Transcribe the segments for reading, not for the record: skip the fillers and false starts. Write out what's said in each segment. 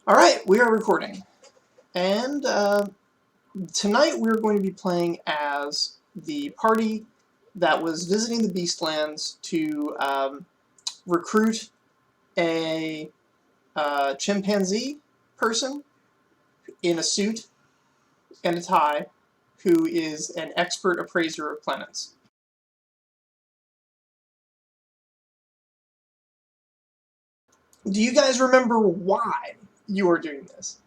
Alright, we are recording. And tonight we're going to be playing as the party that was visiting the Beastlands to recruit a chimpanzee person in a suit and a tie who is an expert appraiser of planets. Do you guys remember why you are doing this?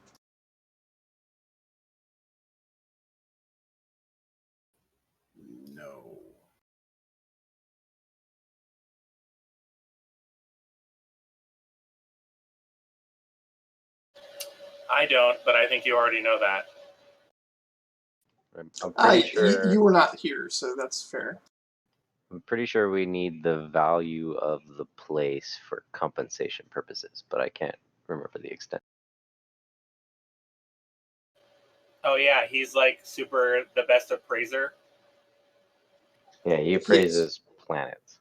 No. I don't, but I think you already know that. I'm pretty sure you were not here, so that's fair. I'm pretty sure we need the value of the place for compensation purposes, but I can't remember the extent. Oh yeah, he's like super the best appraiser. Yeah, he appraises planets.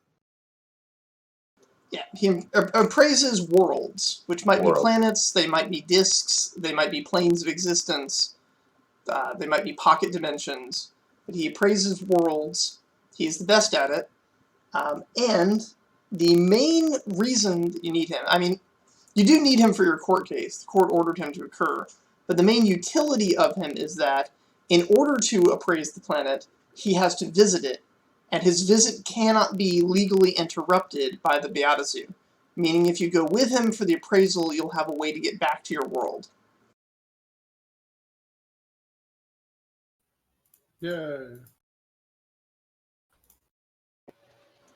Yeah, he appraises worlds, which might be planets, they might be disks, they might be planes of existence, they might be pocket dimensions, but he appraises worlds. He's the best at it. And the main reason that you need him, I mean, you do need him for your court case. The court ordered him to occur. But the main utility of him is that in order to appraise the planet, he has to visit it, and his visit cannot be legally interrupted by the Beatazu. Meaning if you go with him for the appraisal, you'll have a way to get back to your world. Yeah.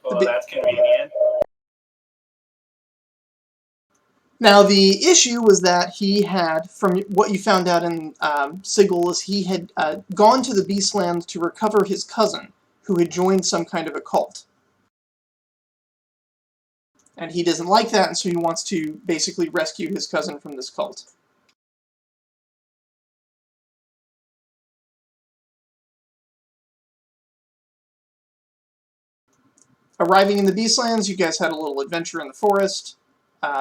Well, that's convenient. Now, the issue was that he had, from what you found out in Sigil, is he had gone to the Beastlands to recover his cousin, who had joined some kind of a cult. And he doesn't like that, and so he wants to basically rescue his cousin from this cult. Arriving in the Beastlands, you guys had a little adventure in the forest.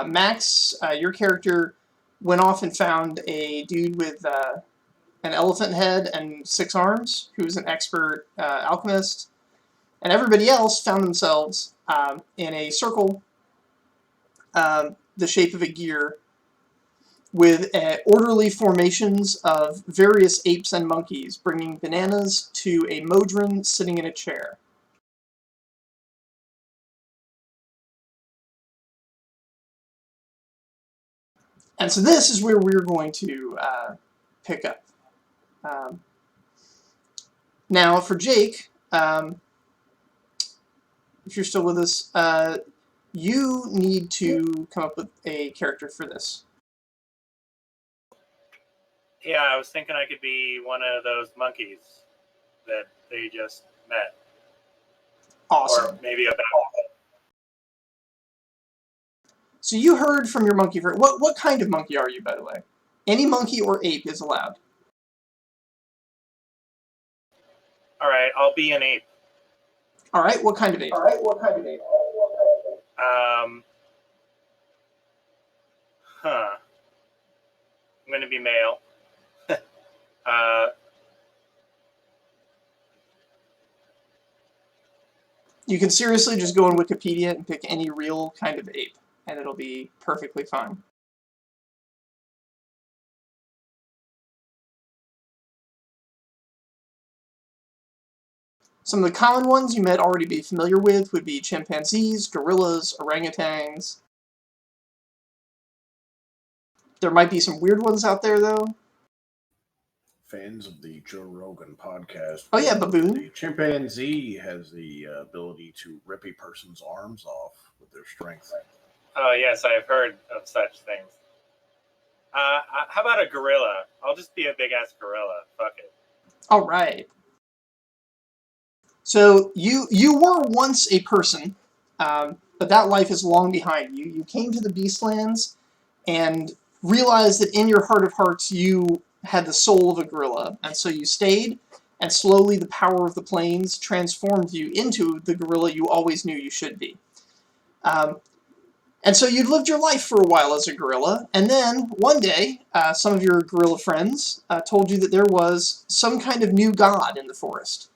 Max, your character, went off and found a dude with an elephant head and 6 arms, who was an expert alchemist. And everybody else found themselves in a circle, the shape of a gear, with orderly formations of various apes and monkeys, bringing bananas to a modron sitting in a chair. And so this is where we're going to pick up. Now, for Jake, if you're still with us, you need to come up with a character for this. Yeah, I was thinking I could be one of those monkeys that they just met. Awesome. Or maybe a bat. So you heard from your monkey friend. What kind of monkey are you, by the way? Any monkey or ape is allowed. Alright, I'll be an ape. Alright, what kind of ape? I'm going to be male. You can seriously just go on Wikipedia and pick any real kind of ape, and it'll be perfectly fine. Some of the common ones you might already be familiar with would be chimpanzees, gorillas, orangutans. There might be some weird ones out there, though. Fans of the Joe Rogan podcast. Oh yeah, baboon. The chimpanzee has the ability to rip a person's arms off with their strength. Oh yes, I've heard of such things. How about a gorilla? I'll just be a big-ass gorilla. Fuck it. Alright. So, you were once a person, but that life is long behind you. You came to the Beastlands and realized that in your heart of hearts you had the soul of a gorilla, and so you stayed, and slowly the power of the plains transformed you into the gorilla you always knew you should be. And so you'd lived your life for a while as a gorilla, and then one day, some of your gorilla friends told you that there was some kind of new god in the forest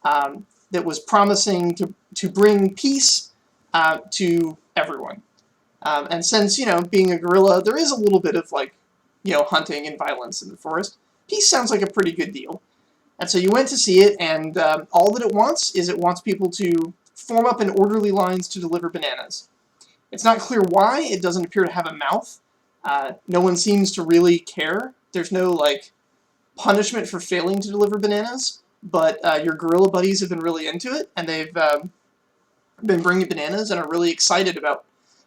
that was promising to bring peace to everyone. And since, being a gorilla, there is a little bit of, hunting and violence in the forest, peace sounds like a pretty good deal. And so you went to see it, and all that it wants is it wants people to form up in orderly lines to deliver bananas. It's not clear why. It doesn't appear to have a mouth. No one seems to really care. There's no, punishment for failing to deliver bananas, but your gorilla buddies have been really into it, and they've been bringing bananas and are really excited about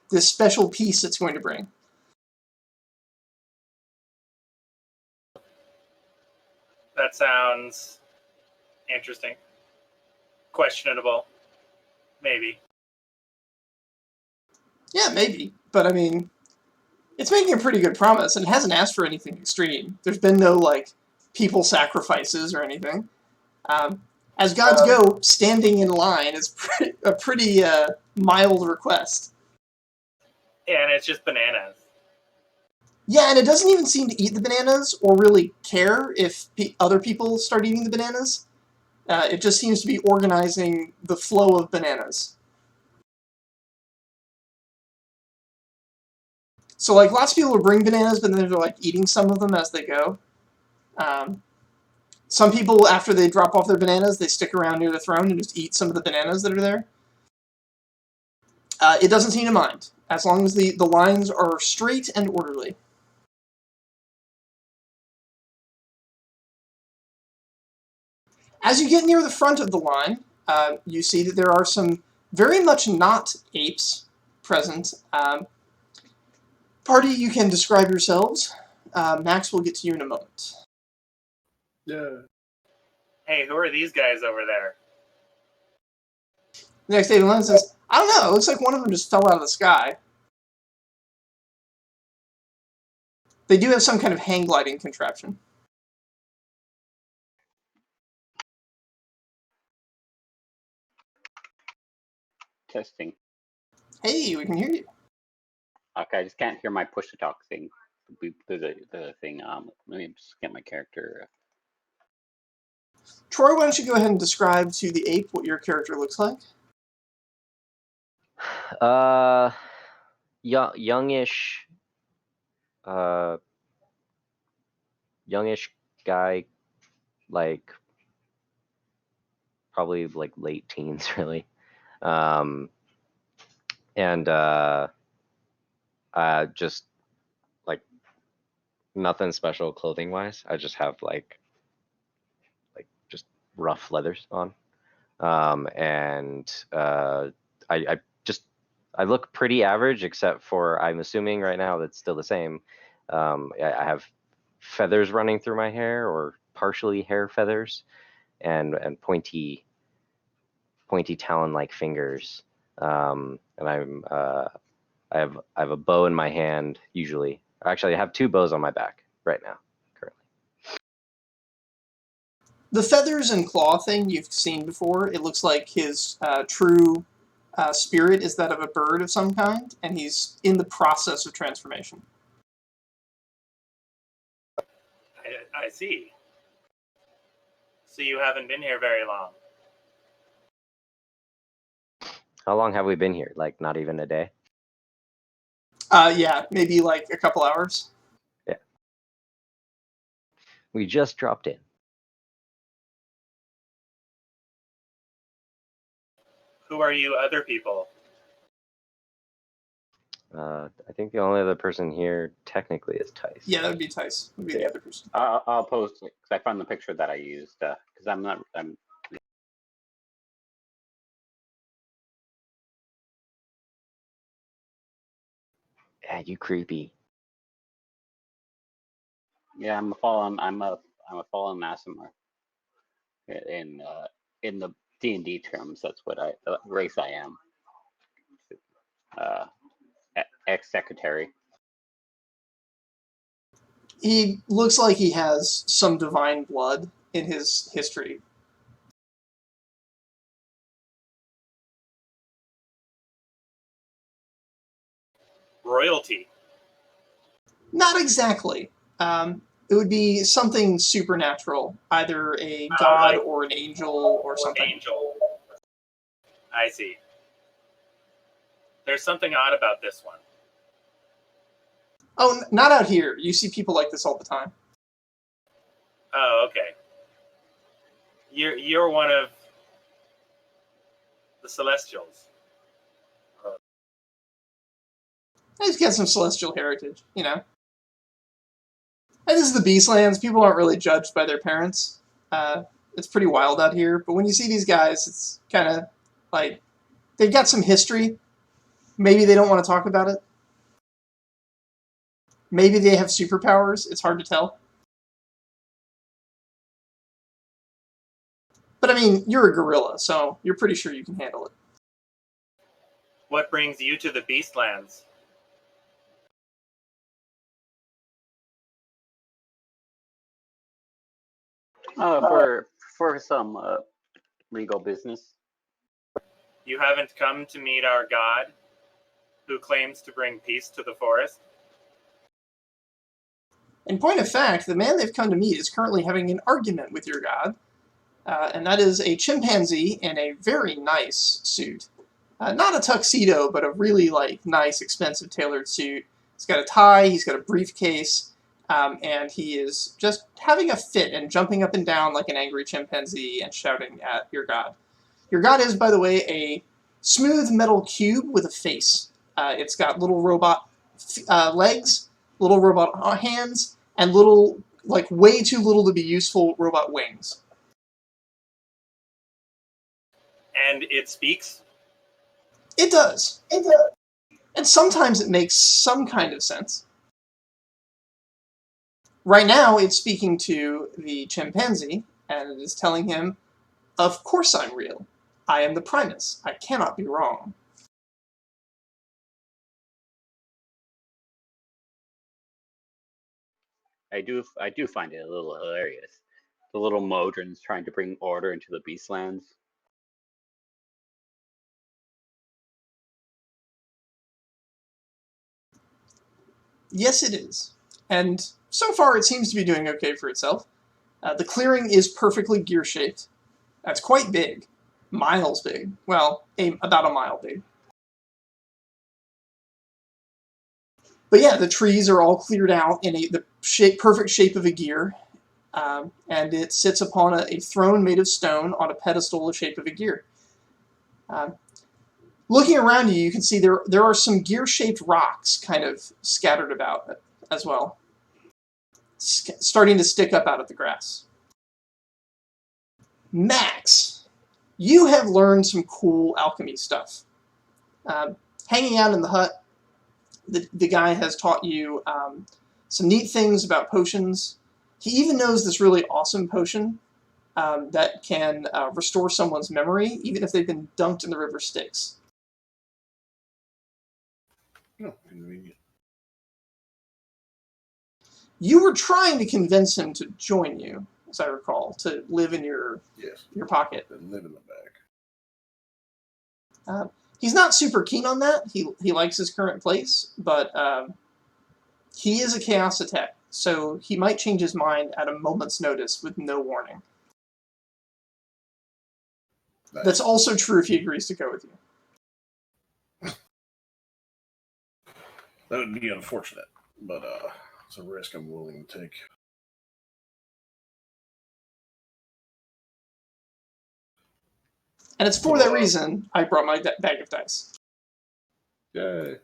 this special piece it's going to bring. That sounds interesting. Questionable. Maybe. Yeah, maybe. But, I mean, it's making a pretty good promise, and it hasn't asked for anything extreme. There's been no, people sacrifices or anything. As gods go, standing in line is a pretty mild request. Yeah, and it's just bananas. Yeah, and it doesn't even seem to eat the bananas or really care if other people start eating the bananas. It just seems to be organizing the flow of bananas. So, lots of people will bring bananas, but then they're, eating some of them as they go. Some people, after they drop off their bananas, they stick around near the throne and just eat some of the bananas that are there. It doesn't seem to mind, as long as the lines are straight and orderly. As you get near the front of the line, you see that there are some very much not apes present. Party, you can describe yourselves. Max will get to you in a moment. Yeah. Hey, who are these guys over there? The next David Lennon says, I don't know, it looks like one of them just fell out of the sky. They do have some kind of hang gliding contraption. Testing. Hey, we can hear you. Okay, I just can't hear my push to talk thing. The thing. Let me just get my character. Troy, why don't you go ahead and describe to the ape what your character looks like? Youngish guy, probably late teens, really. And just nothing special clothing wise. I just have just rough leathers on. And I look pretty average, except for, I'm assuming right now that's still the same. I have feathers running through my hair, or partially hair feathers, and pointy talon-like fingers. And I have a bow in my hand usually. Actually, I have 2 bows on my back right now, currently. The feathers and claw thing you've seen before, it looks like his true spirit is that of a bird of some kind, and he's in the process of transformation. I see. So you haven't been here very long. How long have we been here? Not even a day? Yeah, maybe a couple hours. Yeah. We just dropped in. Who are you other people? I think the only other person here technically is Tice. Yeah, that would be Tice. Would be the other person. I'll post it because I found the picture that I used because I'm not. Yeah, you creepy. Yeah, I'm a fallen Masamar. In the D&D terms, that's what race I am. Ex-secretary. He looks like he has some divine blood in his history. royalty? Not exactly. It would be something supernatural, either a Uh, god like- or an angel or something. Angel. I see. There's something odd about this one. Oh, not out here. You see people like this all the time. Oh, okay. You're one of the Celestials. He's got some celestial heritage, you know. And this is the Beastlands. People aren't really judged by their parents. It's pretty wild out here. But when you see these guys, it's kind of like they've got some history. Maybe they don't want to talk about it. Maybe they have superpowers. It's hard to tell. But I mean, you're a gorilla, so you're pretty sure you can handle it. What brings you to the Beastlands? For some legal business. You haven't come to meet our god, who claims to bring peace to the forest? In point of fact, the man they've come to meet is currently having an argument with your god, and that is a chimpanzee in a very nice suit. Not a tuxedo, but a really nice, expensive tailored suit. He's got a tie, he's got a briefcase, and he is just having a fit and jumping up and down like an angry chimpanzee and shouting at your god. Your god is, by the way, a smooth metal cube with a face. It's got little robot legs, little robot hands, and little, way too little to be useful robot wings. And it speaks? It does. It does. And sometimes it makes some kind of sense. Right now, it's speaking to the chimpanzee, and it is telling him, "Of course I'm real. I am the Primus. I cannot be wrong." I do find it a little hilarious. The little Modrons trying to bring order into the Beastlands. Yes, it is. And so far, it seems to be doing okay for itself. The clearing is perfectly gear-shaped. That's quite big. Miles big. Well, about a mile big. But yeah, the trees are all cleared out in the perfect shape of a gear. And it sits upon a throne made of stone on a pedestal the shape of a gear. Looking around you, you can see there are some gear-shaped rocks kind of scattered about as well, starting to stick up out of the grass. Max, you have learned some cool alchemy stuff. Hanging out in the hut, the guy has taught you some neat things about potions. He even knows this really awesome potion that can restore someone's memory, even if they've been dunked in the river Styx. Oh, convenient. You were trying to convince him to join you, as I recall, to live in your pocket. And live in the bag. He's not super keen on that. He likes his current place, but he is a chaos attack, so he might change his mind at a moment's notice with no warning. Nice. That's also true if he agrees to go with you. That would be unfortunate, but it's a risk I'm willing to take. And it's for that reason I brought my bag of dice. Yay.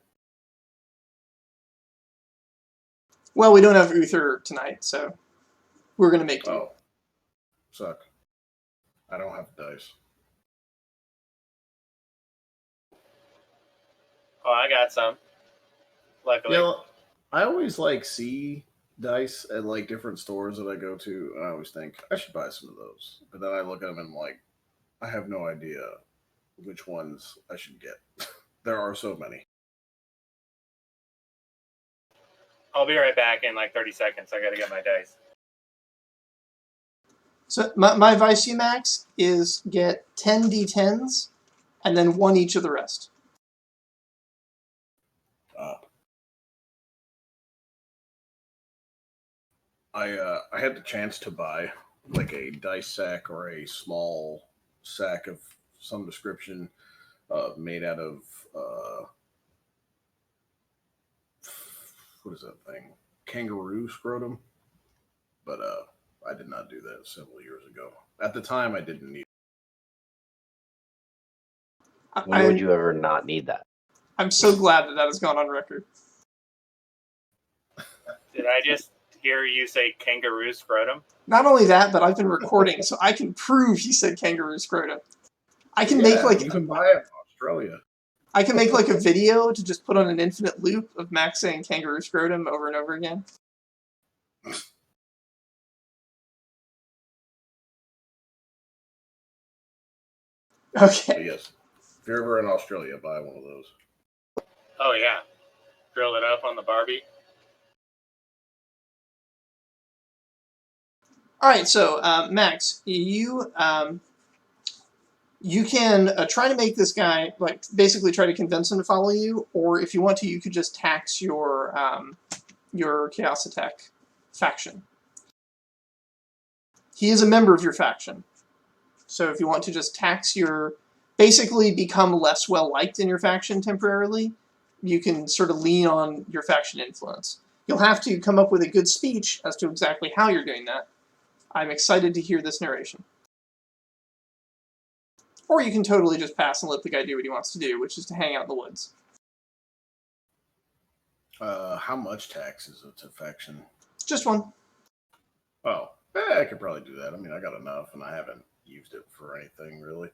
Well, we don't have Uther tonight, so we're going to make do. Oh. Suck. I don't have dice. Oh, I got some. Luckily. You know, I always see dice at different stores that I go to, and I always think I should buy some of those. But then I look at them and I have no idea which ones I should get. There are so many. I'll be right back in 30 seconds. I gotta get my dice. So my advice to you, Max, is get 10 d10s and then one each of the rest. I had the chance to buy like a dice sack or a small sack of some description made out of what is that thing? Kangaroo scrotum. But I did not do that several years ago. At the time, I didn't need. When would you ever not need that? I'm so glad that has gone on record. Did I just hear you say kangaroo scrotum? Not only that, but I've been recording, so I can prove he said kangaroo scrotum. I can make like you can buy it in Australia. I can make like a video to just put on an infinite loop of Max saying kangaroo scrotum over and over again. Okay. But yes, if you're ever in Australia, buy one of those. Oh yeah, grill it up on the Barbie. All right, so Max, you can try to make this guy like basically try to convince him to follow you, or if you want to, you could just tax your Chaos Attack faction. He is a member of your faction, so if you want to just tax your, basically become less well liked in your faction temporarily, you can sort of lean on your faction influence. You'll have to come up with a good speech as to exactly how you're doing that. I'm excited to hear this narration. Or you can totally just pass and let the guy do what he wants to do, which is to hang out in the woods. How much tax is it to faction? Just one. Oh, I could probably do that. I mean, I got enough, and I haven't used it for anything really.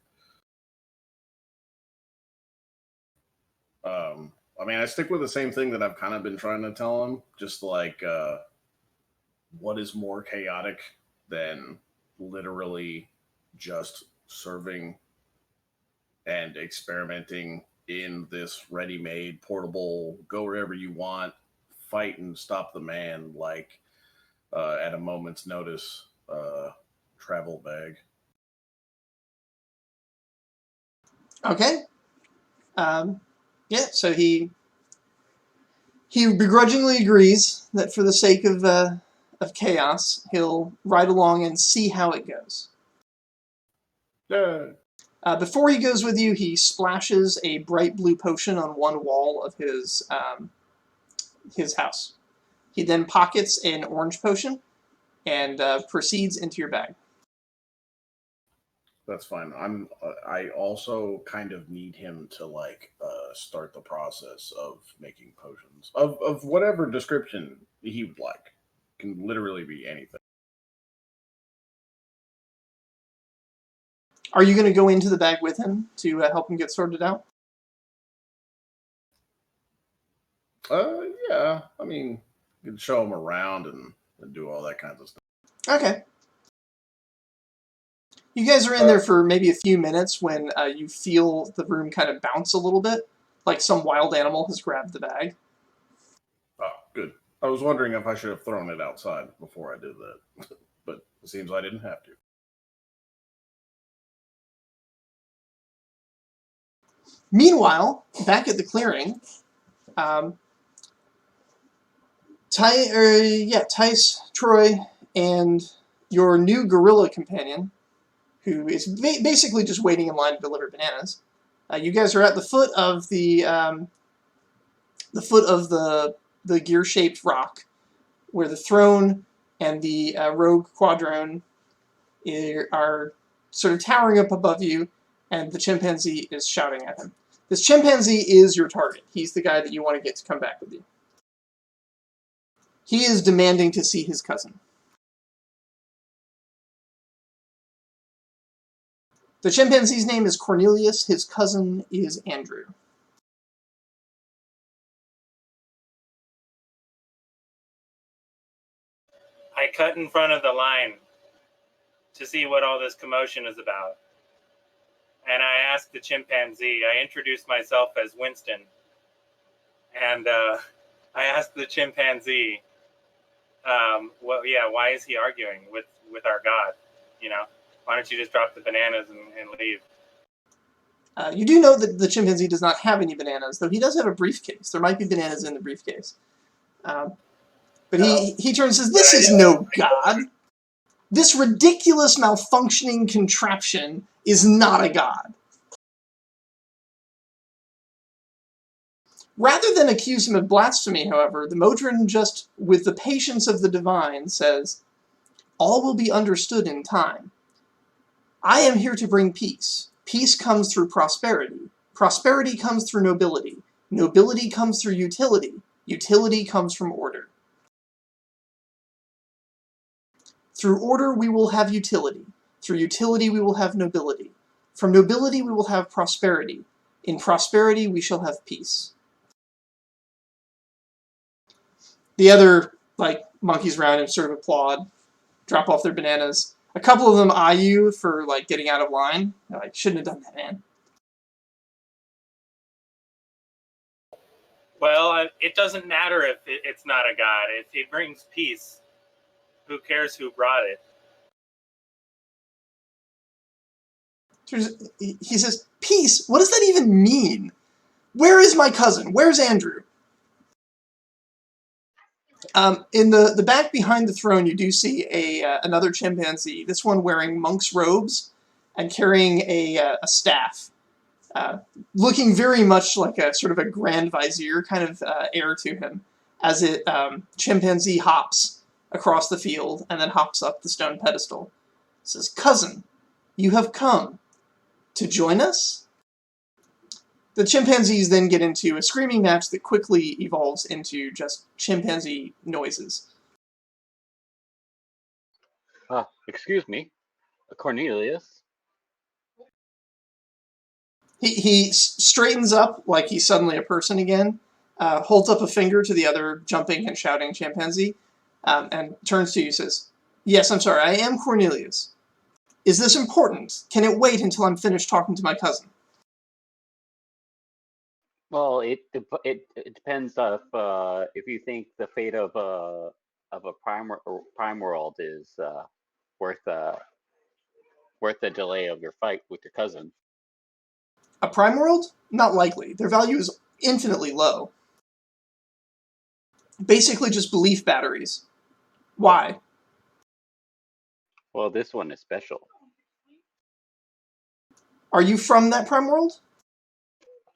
I mean, I stick with the same thing that I've kind of been trying to tell him. Just like, what is more chaotic than literally just serving and experimenting in this ready-made, portable, go wherever you want, fight and stop the man, like at a moment's notice travel bag. Okay. Yeah, so he begrudgingly agrees that for the sake of chaos, he'll ride along and see how it goes. Before he goes with you, he splashes a bright blue potion on one wall of his house. He then pockets an orange potion and proceeds into your bag. That's fine. I also kind of need him to like start the process of making potions of whatever description he would like. Can literally be anything. Are you going to go into the bag with him to help him get sorted out? Yeah. I mean, you can show him around and do all that kinds of stuff. Okay. You guys are in there for maybe a few minutes when you feel the room kind of bounce a little bit, like some wild animal has grabbed the bag. Oh, good. I was wondering if I should have thrown it outside before I did that, but it seems I didn't have to. Meanwhile, back at the clearing, Tice, Troy, and your new gorilla companion, who is basically just waiting in line to deliver bananas. You guys are at the foot of the gear-shaped rock, where the throne and the rogue quadrone are sort of towering up above you, and the chimpanzee is shouting at him. This chimpanzee is your target. He's the guy that you want to get to come back with you. He is demanding to see his cousin. The chimpanzee's name is Cornelius. His cousin is Andrew. I cut in front of the line to see what all this commotion is about. And I asked the chimpanzee, I introduced myself as Winston. And I asked the chimpanzee, why is he arguing with our God? You know, why don't you just drop the bananas and leave? You do know that the chimpanzee does not have any bananas, though he does have a briefcase. There might be bananas in the briefcase. But he turns and says, "This is no god. This ridiculous malfunctioning contraption is not a god." Rather than accuse him of blasphemy, however, the Modron just, with the patience of the divine, says, "All will be understood in time. I am here to bring peace. Peace comes through prosperity. Prosperity comes through nobility. Nobility comes through utility. Utility comes from order. Through order we will have utility. Through utility we will have nobility. From nobility we will have prosperity. In prosperity we shall have peace." The other, monkeys around him sort of applaud, drop off their bananas. A couple of them eye you for, getting out of line. They're like, "Shouldn't have done that, man." Well, it doesn't matter if it's not a god. If it brings peace, who cares who brought it? He says, "Peace? What does that even mean? Where is my cousin? Where's Andrew?" In the back behind the throne, you do see another chimpanzee, this one wearing monk's robes and carrying a staff, looking very much like a sort of a grand vizier kind of air to him, as chimpanzee hops across the field and then hops up the stone pedestal. It says, "Cousin, you have come to join us?" The chimpanzees then get into a screaming match that quickly evolves into just chimpanzee noises. Excuse me, Cornelius. He straightens up like he's suddenly a person again, holds up a finger to the other jumping and shouting chimpanzee, and turns to you and says, "Yes, I'm sorry, I am Cornelius. Is this important? Can it wait until I'm finished talking to my cousin?" Well, it depends if you think the fate of a prime world is worth the delay of your fight with your cousin. A prime world? Not likely. Their value is infinitely low. Basically just belief batteries. Why? Well, this one is special. Are you from that prime world?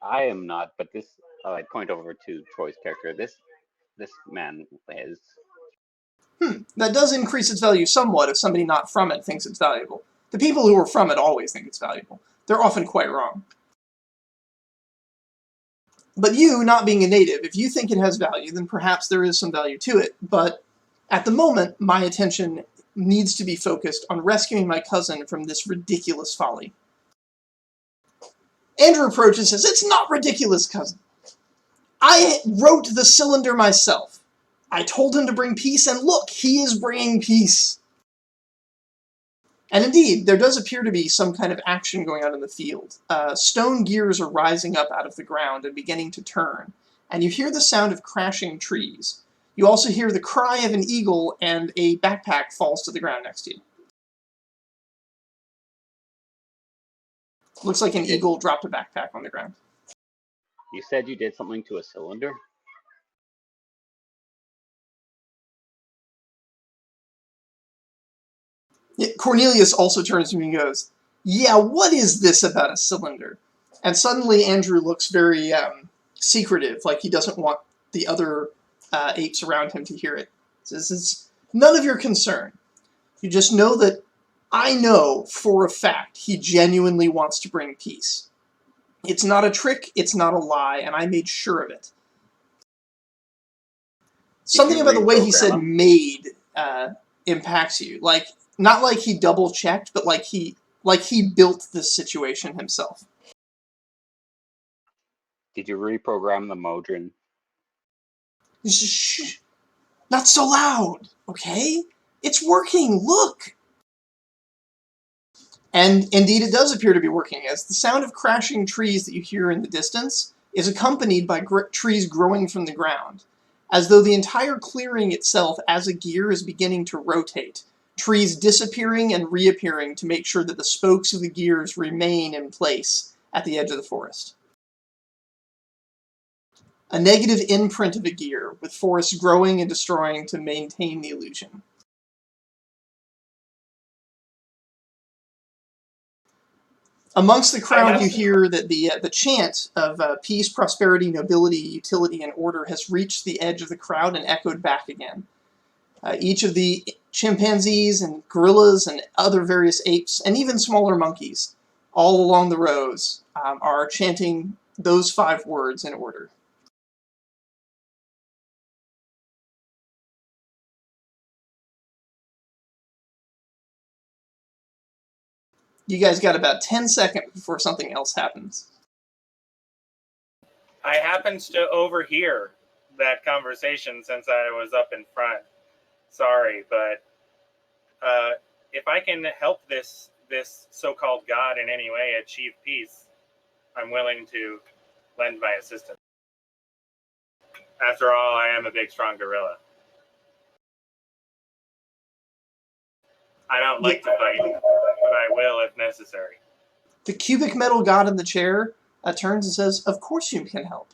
I am not, but this I point over to Troy's character. This man is. That does increase its value somewhat if somebody not from it thinks it's valuable. The people who are from it always think it's valuable. They're often quite wrong. But you, not being a native, if you think it has value, then perhaps there is some value to it. But at the moment, my attention needs to be focused on rescuing my cousin from this ridiculous folly. Andrew approaches and says, "It's not ridiculous, cousin. I wrote the cylinder myself. I told him to bring peace, and look, he is bringing peace." And indeed, there does appear to be some kind of action going on in the field. Stone gears are rising up out of the ground and beginning to turn, and you hear the sound of crashing trees. You also hear the cry of an eagle, and a backpack falls to the ground next to you. Looks like an eagle dropped a backpack on the ground. You said you did something to a cylinder? Yeah, Cornelius also turns to me and goes, "Yeah, what is this about a cylinder?" And suddenly Andrew looks very secretive, like he doesn't want the other apes around him to hear it. He says, "It's none of your concern. You just know that I know for a fact he genuinely wants to bring peace. It's not a trick, it's not a lie, and I made sure of it." Something about the way he said "made" impacts you. Not like he double-checked, but like he built this situation himself. Did you reprogram the Modron? Shh! Not so loud, okay? It's working, look! And indeed it does appear to be working, as the sound of crashing trees that you hear in the distance is accompanied by trees growing from the ground, as though the entire clearing itself as a gear is beginning to rotate, trees disappearing and reappearing to make sure that the spokes of the gears remain in place at the edge of the forest. a negative imprint of a gear, with forests growing and destroying to maintain the illusion. Amongst the crowd, you hear that the chant of peace, prosperity, nobility, utility, and order has reached the edge of the crowd and echoed back again. Each of the chimpanzees and gorillas and other various apes, and even smaller monkeys, all along the rows, are chanting those 5 words in order. You guys got about 10 seconds before something else happens. I happened to overhear that conversation since I was up in front. Sorry, but if I can help this so-called god in any way achieve peace, I'm willing to lend my assistance. After all, I am a big, strong gorilla. I don't like to fight, but I will if necessary. The cubic metal god in the chair turns and says, "Of course you can help.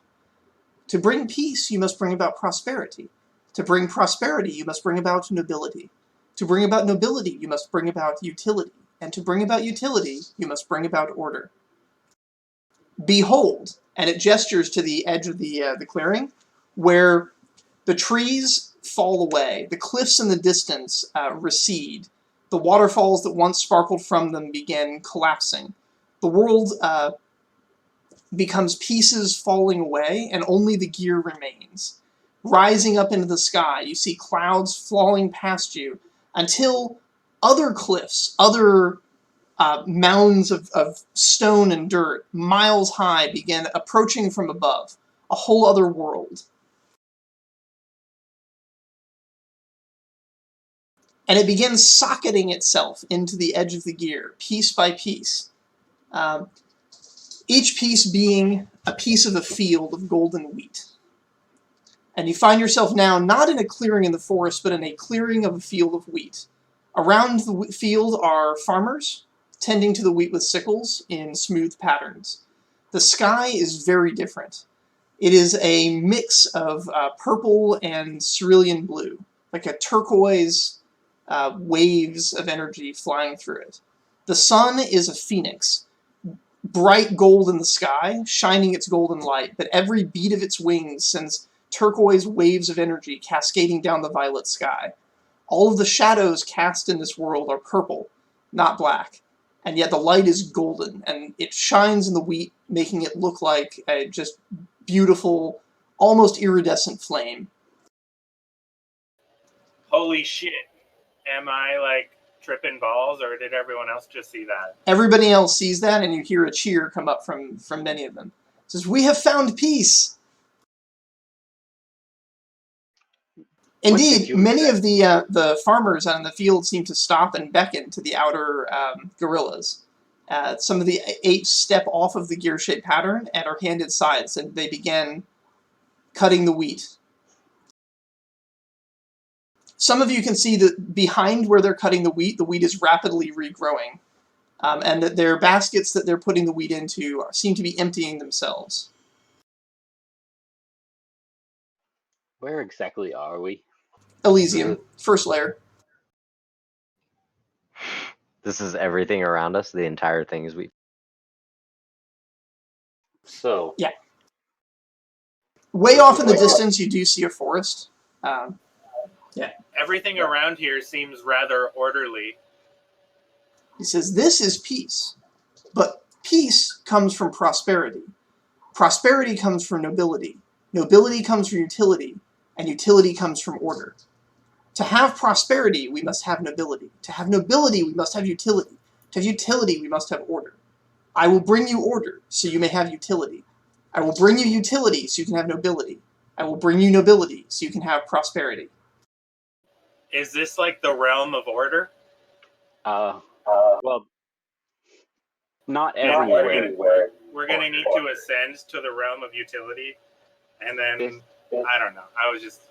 To bring peace, you must bring about prosperity. To bring prosperity, you must bring about nobility. To bring about nobility, you must bring about utility. And to bring about utility, you must bring about order. Behold," and it gestures to the edge of the clearing, where the trees fall away, the cliffs in the distance recede, the waterfalls that once sparkled from them begin collapsing. The world becomes pieces falling away, and only the gear remains. Rising up into the sky, you see clouds falling past you, until other cliffs, other mounds of stone and dirt, miles high, begin approaching from above. A whole other world. And it begins socketing itself into the edge of the gear, piece by piece. Each piece being a piece of a field of golden wheat. And you find yourself now not in a clearing in the forest, but in a clearing of a field of wheat. Around the field are farmers, tending to the wheat with sickles in smooth patterns. The sky is very different. It is a mix of purple and cerulean blue, like a turquoise waves of energy flying through it. The sun is a phoenix, bright gold in the sky, shining its golden light, but every beat of its wings sends turquoise waves of energy cascading down the violet sky. All of the shadows cast in this world are purple, not black, and yet the light is golden, and it shines in the wheat, making it look like a just beautiful, almost iridescent flame. Holy shit. Am I, like, tripping balls, or did everyone else just see that? Everybody else sees that, and you hear a cheer come up from many of them. It says, "We have found peace!" Indeed, many of the farmers out in the field seem to stop and beckon to the outer gorillas. Some of the apes step off of the gear-shaped pattern and are handed scythes, and they begin cutting the wheat. Some of you can see that behind where they're cutting the wheat is rapidly regrowing, and that their baskets that they're putting the wheat into seem to be emptying themselves. Where exactly are we? Elysium, first layer. This is everything around us. The entire thing is we. So yeah. Way off in the distance, you do see a forest. Yeah. Everything around here seems rather orderly. He says, "This is peace. But peace comes from prosperity. Prosperity comes from nobility. Nobility comes from utility. And utility comes from order. To have prosperity, we must have nobility. To have nobility, we must have utility. To have utility, we must have order. I will bring you order, so you may have utility. I will bring you utility, so you can have nobility. I will bring you nobility, so you can have prosperity." Is this like the realm of order? Well, not everywhere. We're going to need to ascend to the realm of utility, and then, I don't know. I was just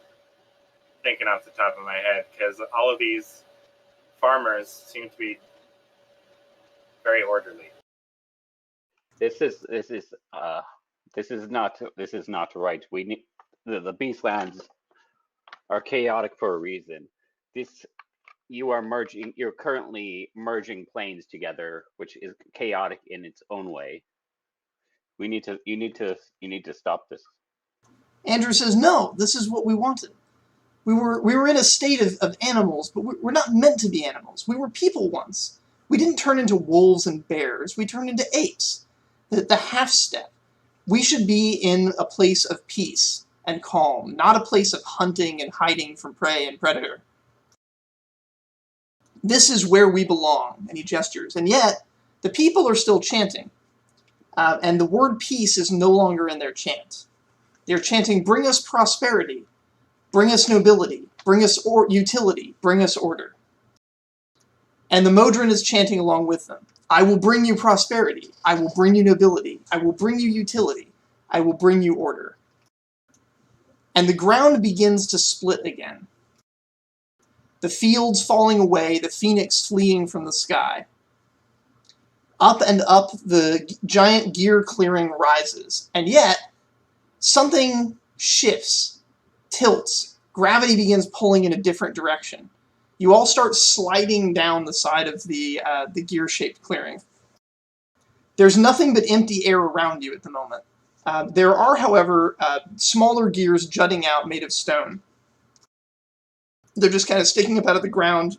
thinking off the top of my head, because all of these farmers seem to be very orderly. This is This is not right. We need the Beastlands are chaotic for a reason. This you're currently merging planes together, which is chaotic in its own way. You need to stop this. Andrew says, no, this is what we wanted. We were in a state of animals, but we're not meant to be animals. We were people once. We didn't turn into wolves and bears. We turned into apes. The half step. We should be in a place of peace and calm, not a place of hunting and hiding from prey and predator. This is where we belong, and he gestures. And yet, the people are still chanting. And the word peace is no longer in their chant. They're chanting, bring us prosperity, bring us nobility, bring us utility, bring us order. And the Modron is chanting along with them. I will bring you prosperity. I will bring you nobility. I will bring you utility. I will bring you order. And the ground begins to split again. The fields falling away, the phoenix fleeing from the sky. Up and up, the giant gear clearing rises. And yet, something shifts, tilts. Gravity begins pulling in a different direction. You all start sliding down the side of the gear-shaped clearing. There's nothing but empty air around you at the moment. There are, however, smaller gears jutting out made of stone. They're just kind of sticking up out of the ground,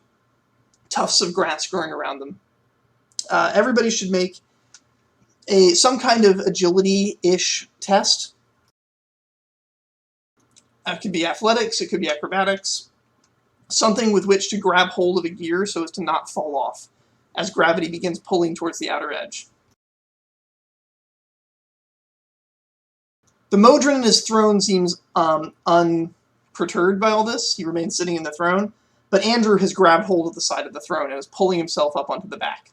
tufts of grass growing around them. Everybody should make some kind of agility-ish test. It could be athletics, it could be acrobatics. Something with which to grab hold of a gear so as to not fall off as gravity begins pulling towards the outer edge. The Modron in his throne seems unperturbed by all this. He remains sitting in the throne, but Andrew has grabbed hold of the side of the throne and is pulling himself up onto the back.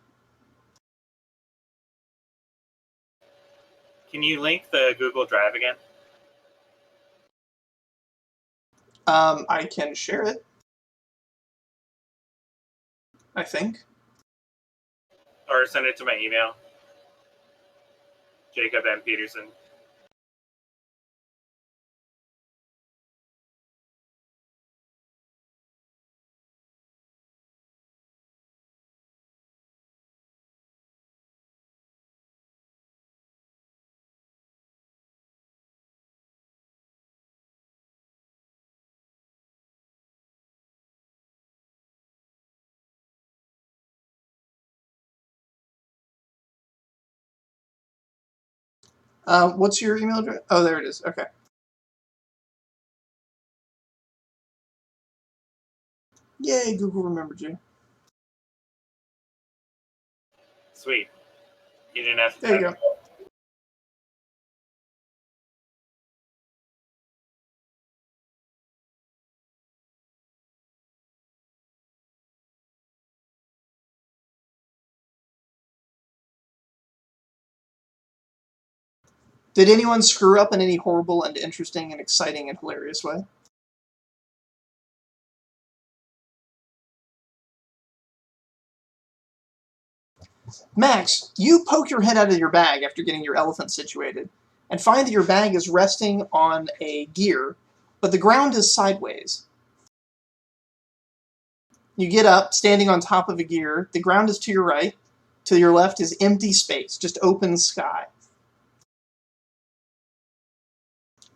Can you link the Google Drive again? I can share it. I think. Or send it to my email. Jacob M. Peterson. What's your email address? Oh, there it is. Okay. Yay, Google remembered you. Sweet. You didn't have to. There you go. Did anyone screw up in any horrible and interesting and exciting and hilarious way? Max, you poke your head out of your bag after getting your elephant situated, and find that your bag is resting on a gear, but the ground is sideways. You get up, standing on top of a gear, the ground is to your right, to your left is empty space, just open sky.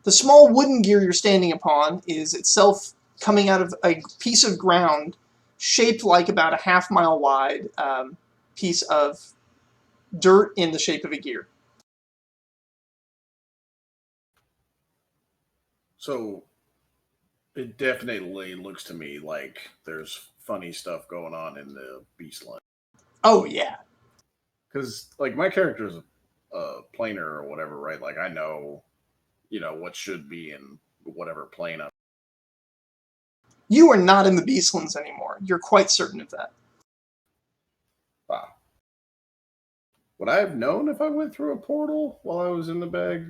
The small wooden gear you're standing upon is itself coming out of a piece of ground shaped like about a half-mile wide piece of dirt in the shape of a gear. So it definitely looks to me like there's funny stuff going on in the Beastland. Oh, yeah. Because, like, my character is a planer or whatever, right? Like, I know, what should be in whatever plane I'm. You are not in the Beastlands anymore. You're quite certain of that. Wow. Would I have known if I went through a portal while I was in the bag?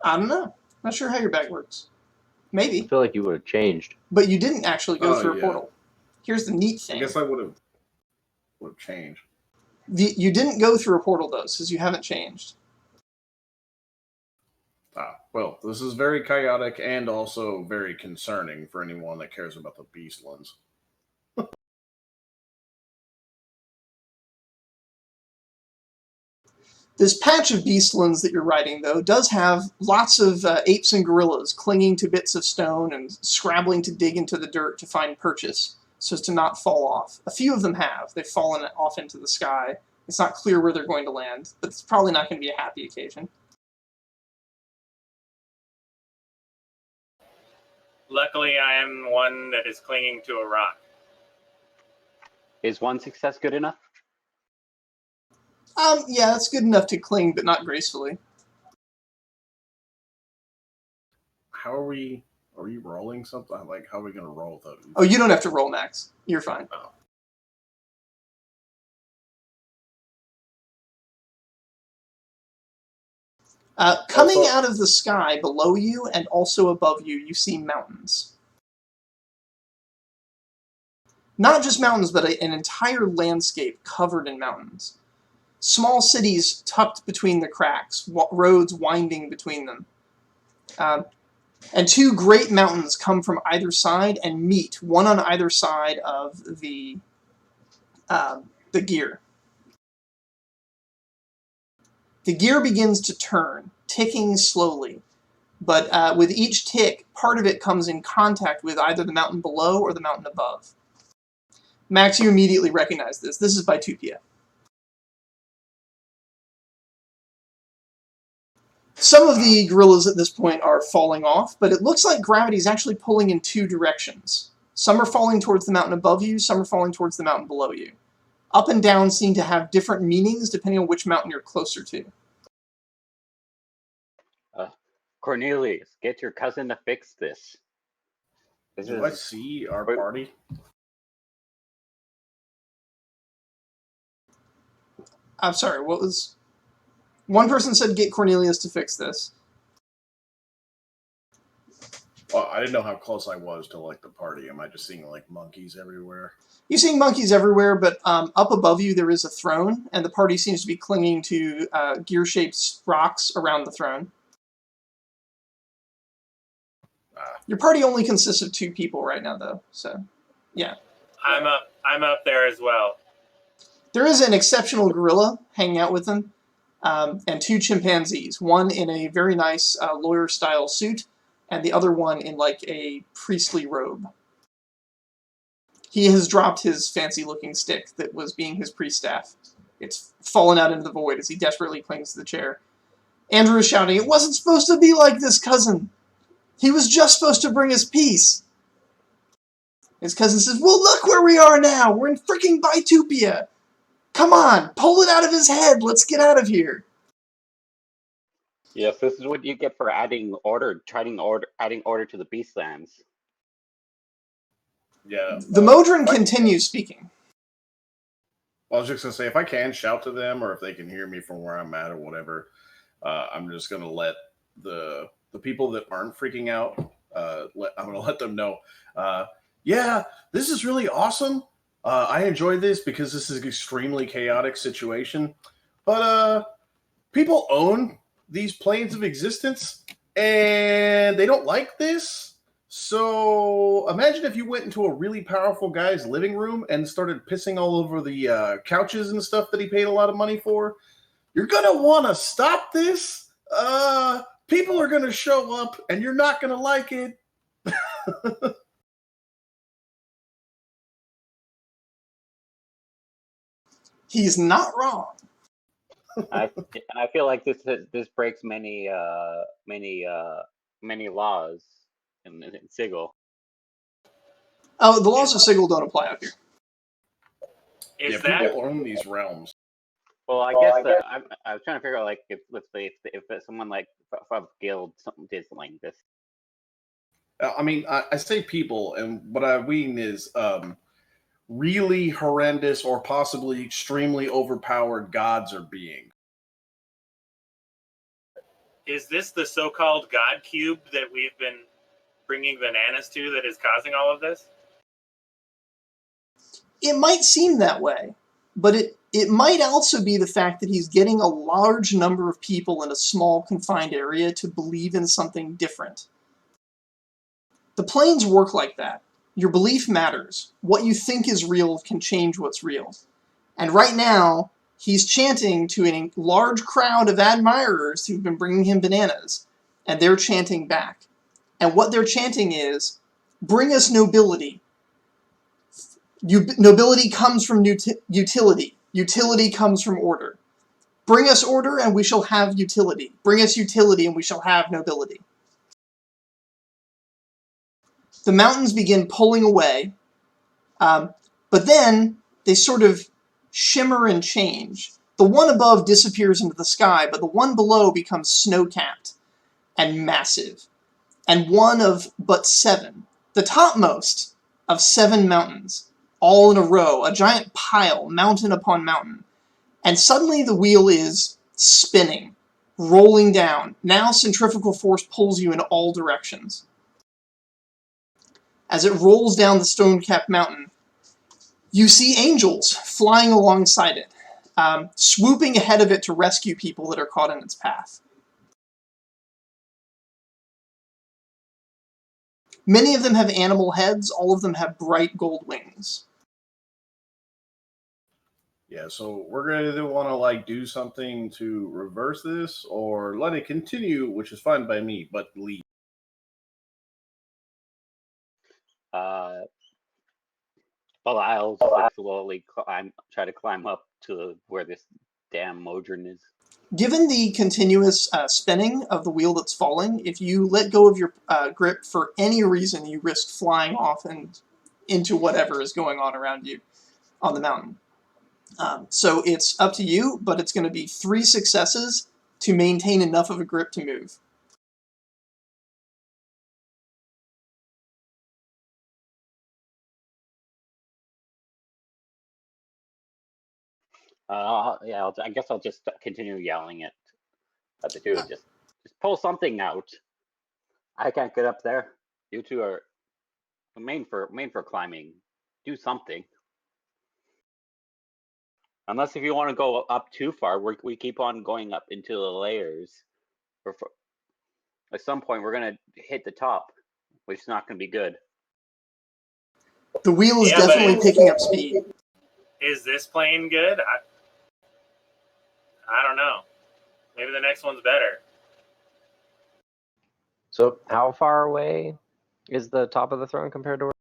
I don't know. Not sure how your bag works. Maybe. I feel like you would have changed. But you didn't actually go through a yeah. portal. Here's the neat I thing. guess I would have changed. You didn't go through a portal, though, since you haven't changed. Well, this is very chaotic and also very concerning for anyone that cares about the Beastlands. This patch of beastlands that you're riding, though, does have lots of apes and gorillas clinging to bits of stone and scrabbling to dig into the dirt to find purchase, so as to not fall off. A few of them have. They've fallen off into the sky. It's not clear where they're going to land, but it's probably not going to be a happy occasion. Luckily, I am one that is clinging to a rock. Is one success good enough? Yeah, it's good enough to cling, but not gracefully. How are we? Are we rolling something? Like, how are we going to roll those? Oh, you don't have to roll, Max. You're fine. Oh. Coming Also- out of the sky below you and also above you, you see mountains. Not just mountains, but an entire landscape covered in mountains. Small cities tucked between the cracks, roads winding between them. And two great mountains come from either side and meet, one on either side of the gear. The gear begins to turn, ticking slowly. But with each tick, part of it comes in contact with either the mountain below or the mountain above. Max, you immediately recognize this. This is Bitupia. Some of the gorillas at this point are falling off, but it looks like gravity is actually pulling in two directions. Some are falling towards the mountain above you, some are falling towards the mountain below you. Up and down seem to have different meanings depending on which mountain you're closer to. Cornelius, get your cousin to fix this. Do I see our party? I'm sorry, what was... One person said get Cornelius to fix this. Well, I didn't know how close I was to like the party. Am I just seeing like monkeys everywhere? You're seeing monkeys everywhere, but up above you there is a throne, and the party seems to be clinging to gear-shaped rocks around the throne. Your party only consists of 2 people right now, though, so yeah. I'm up there as well. There is an exceptional gorilla hanging out with them, and 2 chimpanzees, one in a very nice lawyer-style suit, and the other one in like a priestly robe. He has dropped his fancy-looking stick that was being his priest staff. It's fallen out into the void as he desperately clings to the chair. Andrew is shouting, "It wasn't supposed to be like this, cousin! He was just supposed to bring us peace!" His cousin says, "Well, look where we are now! We're in freaking Bitupia! Come on, pull it out of his head! Let's get out of here!" Yes, this is what you get for adding order to the Beastlands. Yeah. The Modron continues speaking. I was just going to say, if I can shout to them or if they can hear me from where I'm at or whatever, I'm just going to let the people that aren't freaking out, I'm going to let them know, yeah, this is really awesome. I enjoy this because this is an extremely chaotic situation. But people own these planes of existence and they don't like this. So imagine if you went into a really powerful guy's living room and started pissing all over the couches and stuff that he paid a lot of money for. You're going to want to stop this. People are going to show up and you're not going to like it. He's not wrong. I feel like this breaks many laws in Sigil. Oh, the laws of Sigil don't apply out here. People own these realms. Well, I guess I was trying to figure out, like, if someone like from guild something did something like this. I mean, I say people, and what I mean is really horrendous or possibly extremely overpowered gods or beings. Is this the so-called God Cube that we've been bringing bananas to that is causing all of this? It might seem that way, but It might also be the fact that he's getting a large number of people in a small confined area to believe in something different. The planes work like that. Your belief matters. What you think is real can change what's real. And right now, he's chanting to a large crowd of admirers who've been bringing him bananas, and they're chanting back. And what they're chanting is, bring us nobility. Nobility comes from utility. Utility comes from order. Bring us order and we shall have utility. Bring us utility and we shall have nobility. The mountains begin pulling away, but then they sort of shimmer and change. The one above disappears into the sky, but the one below becomes snow-capped and massive, and one of but 7. The topmost of 7 mountains, all in a row, a giant pile, mountain upon mountain. And suddenly the wheel is spinning, rolling down. Now centrifugal force pulls you in all directions. As it rolls down the stone-capped mountain, you see angels flying alongside it, swooping ahead of it to rescue people that are caught in its path. Many of them have animal heads, all of them have bright gold wings. Yeah, so we're going to want to like do something to reverse this or let it continue, which is fine by me, but leave. Well, I'll slowly try to climb up to where this damn Modron is. Given the continuous spinning of the wheel that's falling, if you let go of your grip for any reason, you risk flying off and into whatever is going on around you on the mountain. So it's up to you, but it's going to be 3 successes to maintain enough of a grip to move. Yeah, I guess I'll just continue yelling at the two. Just pull something out. I can't get up there. You two are main for climbing. Do something. Unless if you want to go up too far, we keep on going up into the layers. At some point, we're gonna hit the top, which is not gonna be good. The wheel is definitely picking up speed. Is this plane good? I don't know. Maybe the next one's better. So how far away is the top of the throne compared to where?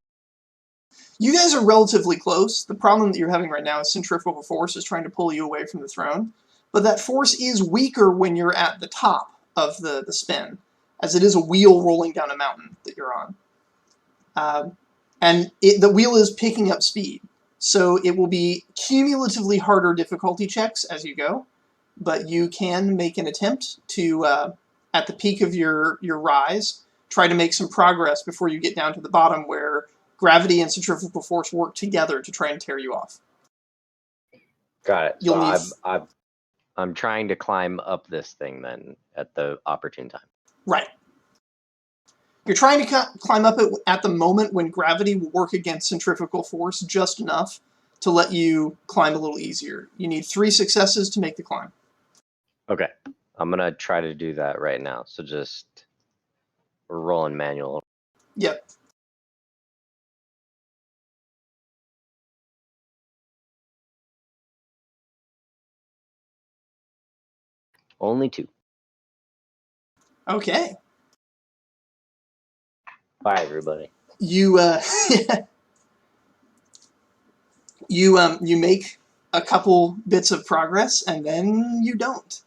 You guys are relatively close. The problem that you're having right now is centrifugal force is trying to pull you away from the throne. But that force is weaker when you're at the top of the spin, as it is a wheel rolling down a mountain that you're on. And the wheel is picking up speed. So it will be cumulatively harder difficulty checks as you go, but you can make an attempt to, at the peak of your rise, try to make some progress before you get down to the bottom where gravity and centrifugal force work together to try and tear you off. Got it. So I'm trying to climb up this thing then at the opportune time. Right. You're trying to climb up it at the moment when gravity will work against centrifugal force just enough to let you climb a little easier. You need 3 successes to make the climb. Okay. I'm going to try to do that right now. So just roll in manual. Yep. Only 2. Okay. Bye, everybody. You you make a couple bits of progress, and then you don't.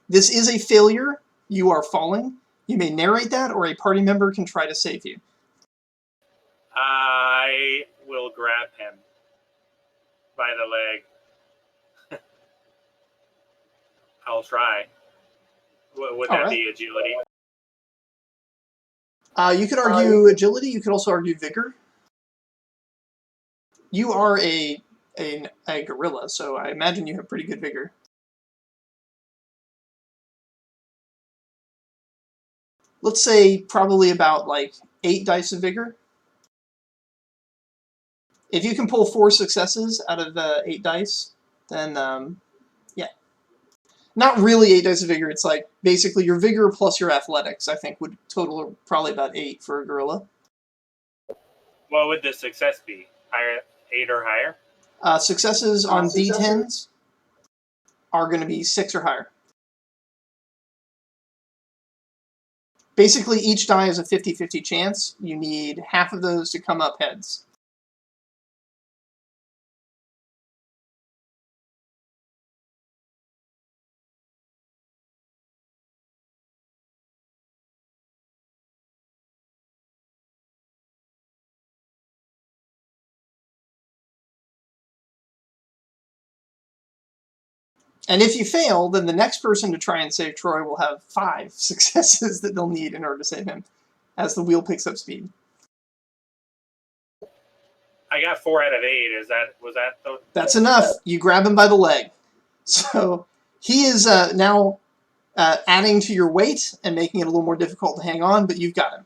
This is a failure. You are falling. You may narrate that, or a party member can try to save you. I will grab him by the leg. I'll try. Would that be agility? You could argue agility. You could also argue vigor. You are a gorilla, so I imagine you have pretty good vigor. Let's say probably about like 8 dice of vigor. If you can pull 4 successes out of 8 dice, then yeah. Not really 8 dice of vigor. It's like basically your vigor plus your athletics, I think, would total probably about 8 for a gorilla. What would the success be? Higher, 8 or higher? Successes on D10s are going to be 6 or higher. Basically, each die is a 50-50 chance. You need half of those to come up heads. And if you fail, then the next person to try and save Troy will have 5 successes that they'll need in order to save him, as the wheel picks up speed. I got 4 out of 8. Was that the... That's enough. You grab him by the leg. So he is now adding to your weight and making it a little more difficult to hang on, but you've got him.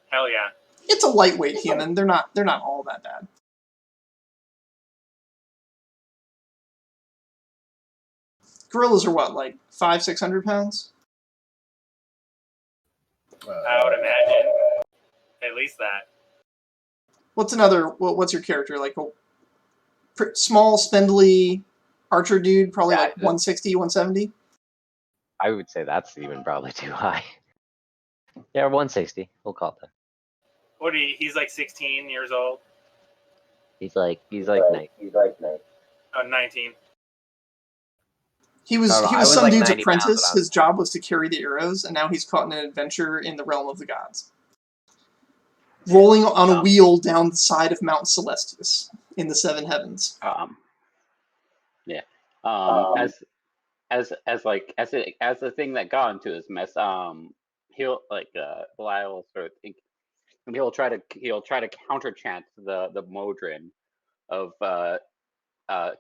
Hell yeah. It's a lightweight human. They're not all that bad. Gorillas are what, like 500-600 pounds? I would imagine. At least that. What's your character? Like a small, spindly archer dude, probably like 160, 170? I would say that's even probably too high. Yeah, 160. We'll call it that. What he's like 16 years old? He's like 19. Oh, 19. He was like some dude's 90 pounds, apprentice. but His job was to carry the arrows, and now he's caught in an adventure in the realm of the gods. Rolling on a wheel down the side of Mount Celestius in the 7 heavens. Yeah. As the thing that got into his mess, he'll Belial will sort of think, and he'll try to counter chant the Modron of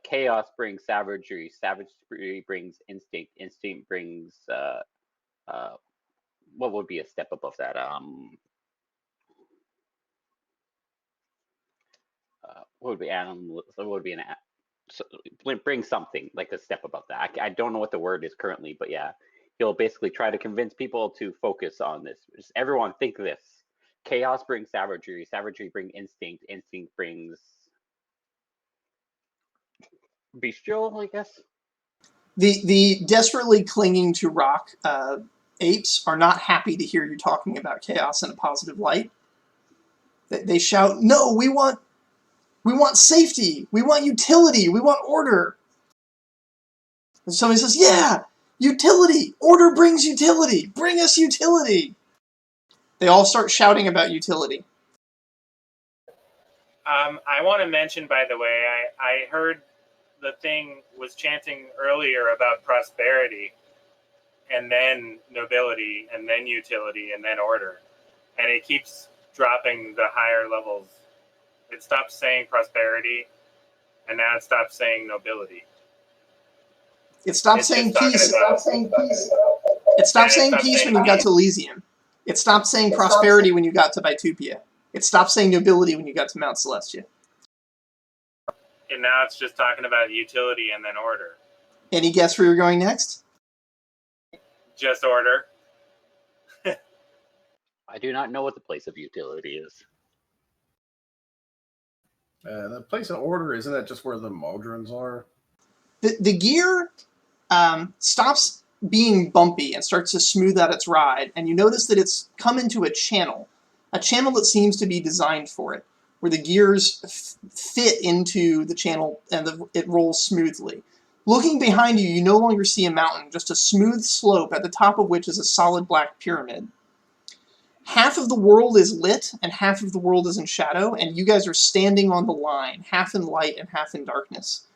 chaos brings savagery, savagery brings instinct, instinct brings what would be a step above that? What would be animal? What would be so bring something like a step above that. I don't know what the word is currently, but yeah, he'll basically try to convince people to focus on this. Just everyone think this: chaos brings savagery, savagery brings instinct, instinct brings bestial, I guess. The desperately clinging to rock apes are not happy to hear you talking about chaos in a positive light. They shout, "No, we want safety, we want utility, we want order." And somebody says, "Yeah, utility, order brings utility, bring us utility." They all start shouting about utility. I want to mention, by the way, I heard the thing was chanting earlier about prosperity, and then nobility, and then utility, and then order. And it keeps dropping the higher levels. It stopped saying prosperity, and now it stops saying nobility. It stopped saying peace. It stopped saying peace when you got to Elysium. It stopped saying prosperity when you got to Vitupia. It stopped saying nobility when you got to Mount Celestia. And now it's just talking about utility and then order. Any guess where you're going next? Just order. I do not know what the place of utility is. The place of order, isn't that just where the Modrons are? The gear stops being bumpy and starts to smooth out its ride, and you notice that it's come into a channel that seems to be designed for it, where the gears fit into the channel and it rolls smoothly. Looking behind you, you no longer see a mountain, just a smooth slope at the top of which is a solid black pyramid. Half of the world is lit and half of the world is in shadow, and you guys are standing on the line, half in light and half in darkness.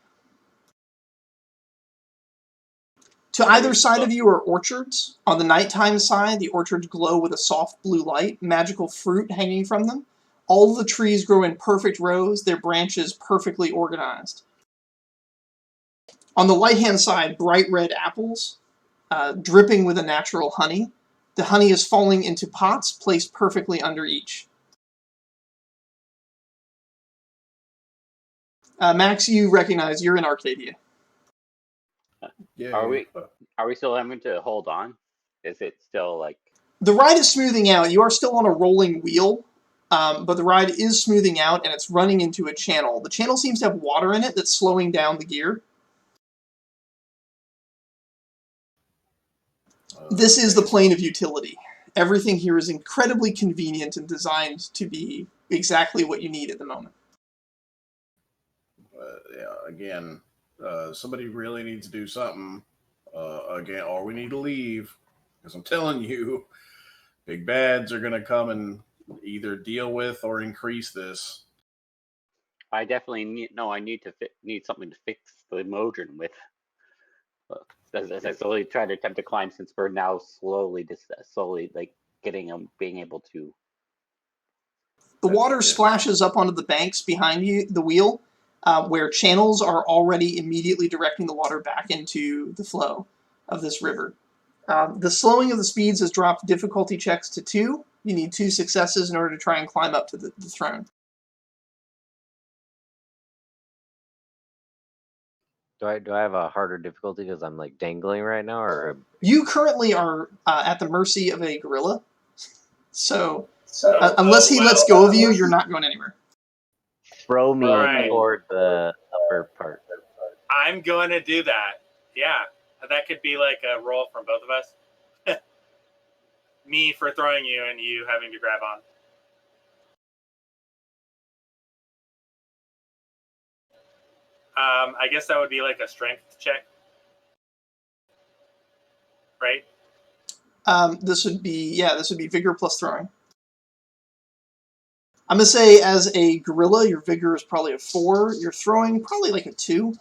To either side of you are orchards. On the nighttime side, the orchards glow with a soft blue light, magical fruit hanging from them. All of the trees grow in perfect rows, their branches perfectly organized. On the right-hand side, bright red apples, dripping with a natural honey. The honey is falling into pots placed perfectly under each. Max, you recognize you're in Arcadia. Yeah. Are we still having to hold on? Is it still like? The ride is smoothing out. You are still on a rolling wheel, but the ride is smoothing out, and it's running into a channel. The channel seems to have water in it that's slowing down the gear. This is the plane of utility. Everything here is incredibly convenient and designed to be exactly what you need at the moment. Again, somebody really needs to do something. Again, or we need to leave. Because I'm telling you, big bads are going to come and either deal with or increase this. I definitely need something to fix the Modron with. As I slowly try to attempt to climb, since we're now slowly like being able to. The water splashes up onto the banks behind you, the wheel, where channels are already immediately directing the water back into the flow of this river. The slowing of the speeds has dropped difficulty checks to 2. You need 2 successes in order to try and climb up to the throne. Do I have a harder difficulty because I'm like dangling right now, or You currently are at the mercy of a gorilla, so unless he lets go of you, you're not going anywhere. throw me Right. toward the upper part? I'm going to do that. Yeah, that could be like a roll from both of us. Me for throwing you and you having to grab on. I guess that would be like a strength check, right? This would be vigor plus throwing. I'm gonna say as a gorilla, your vigor is probably a 4. Your throwing probably like a 2.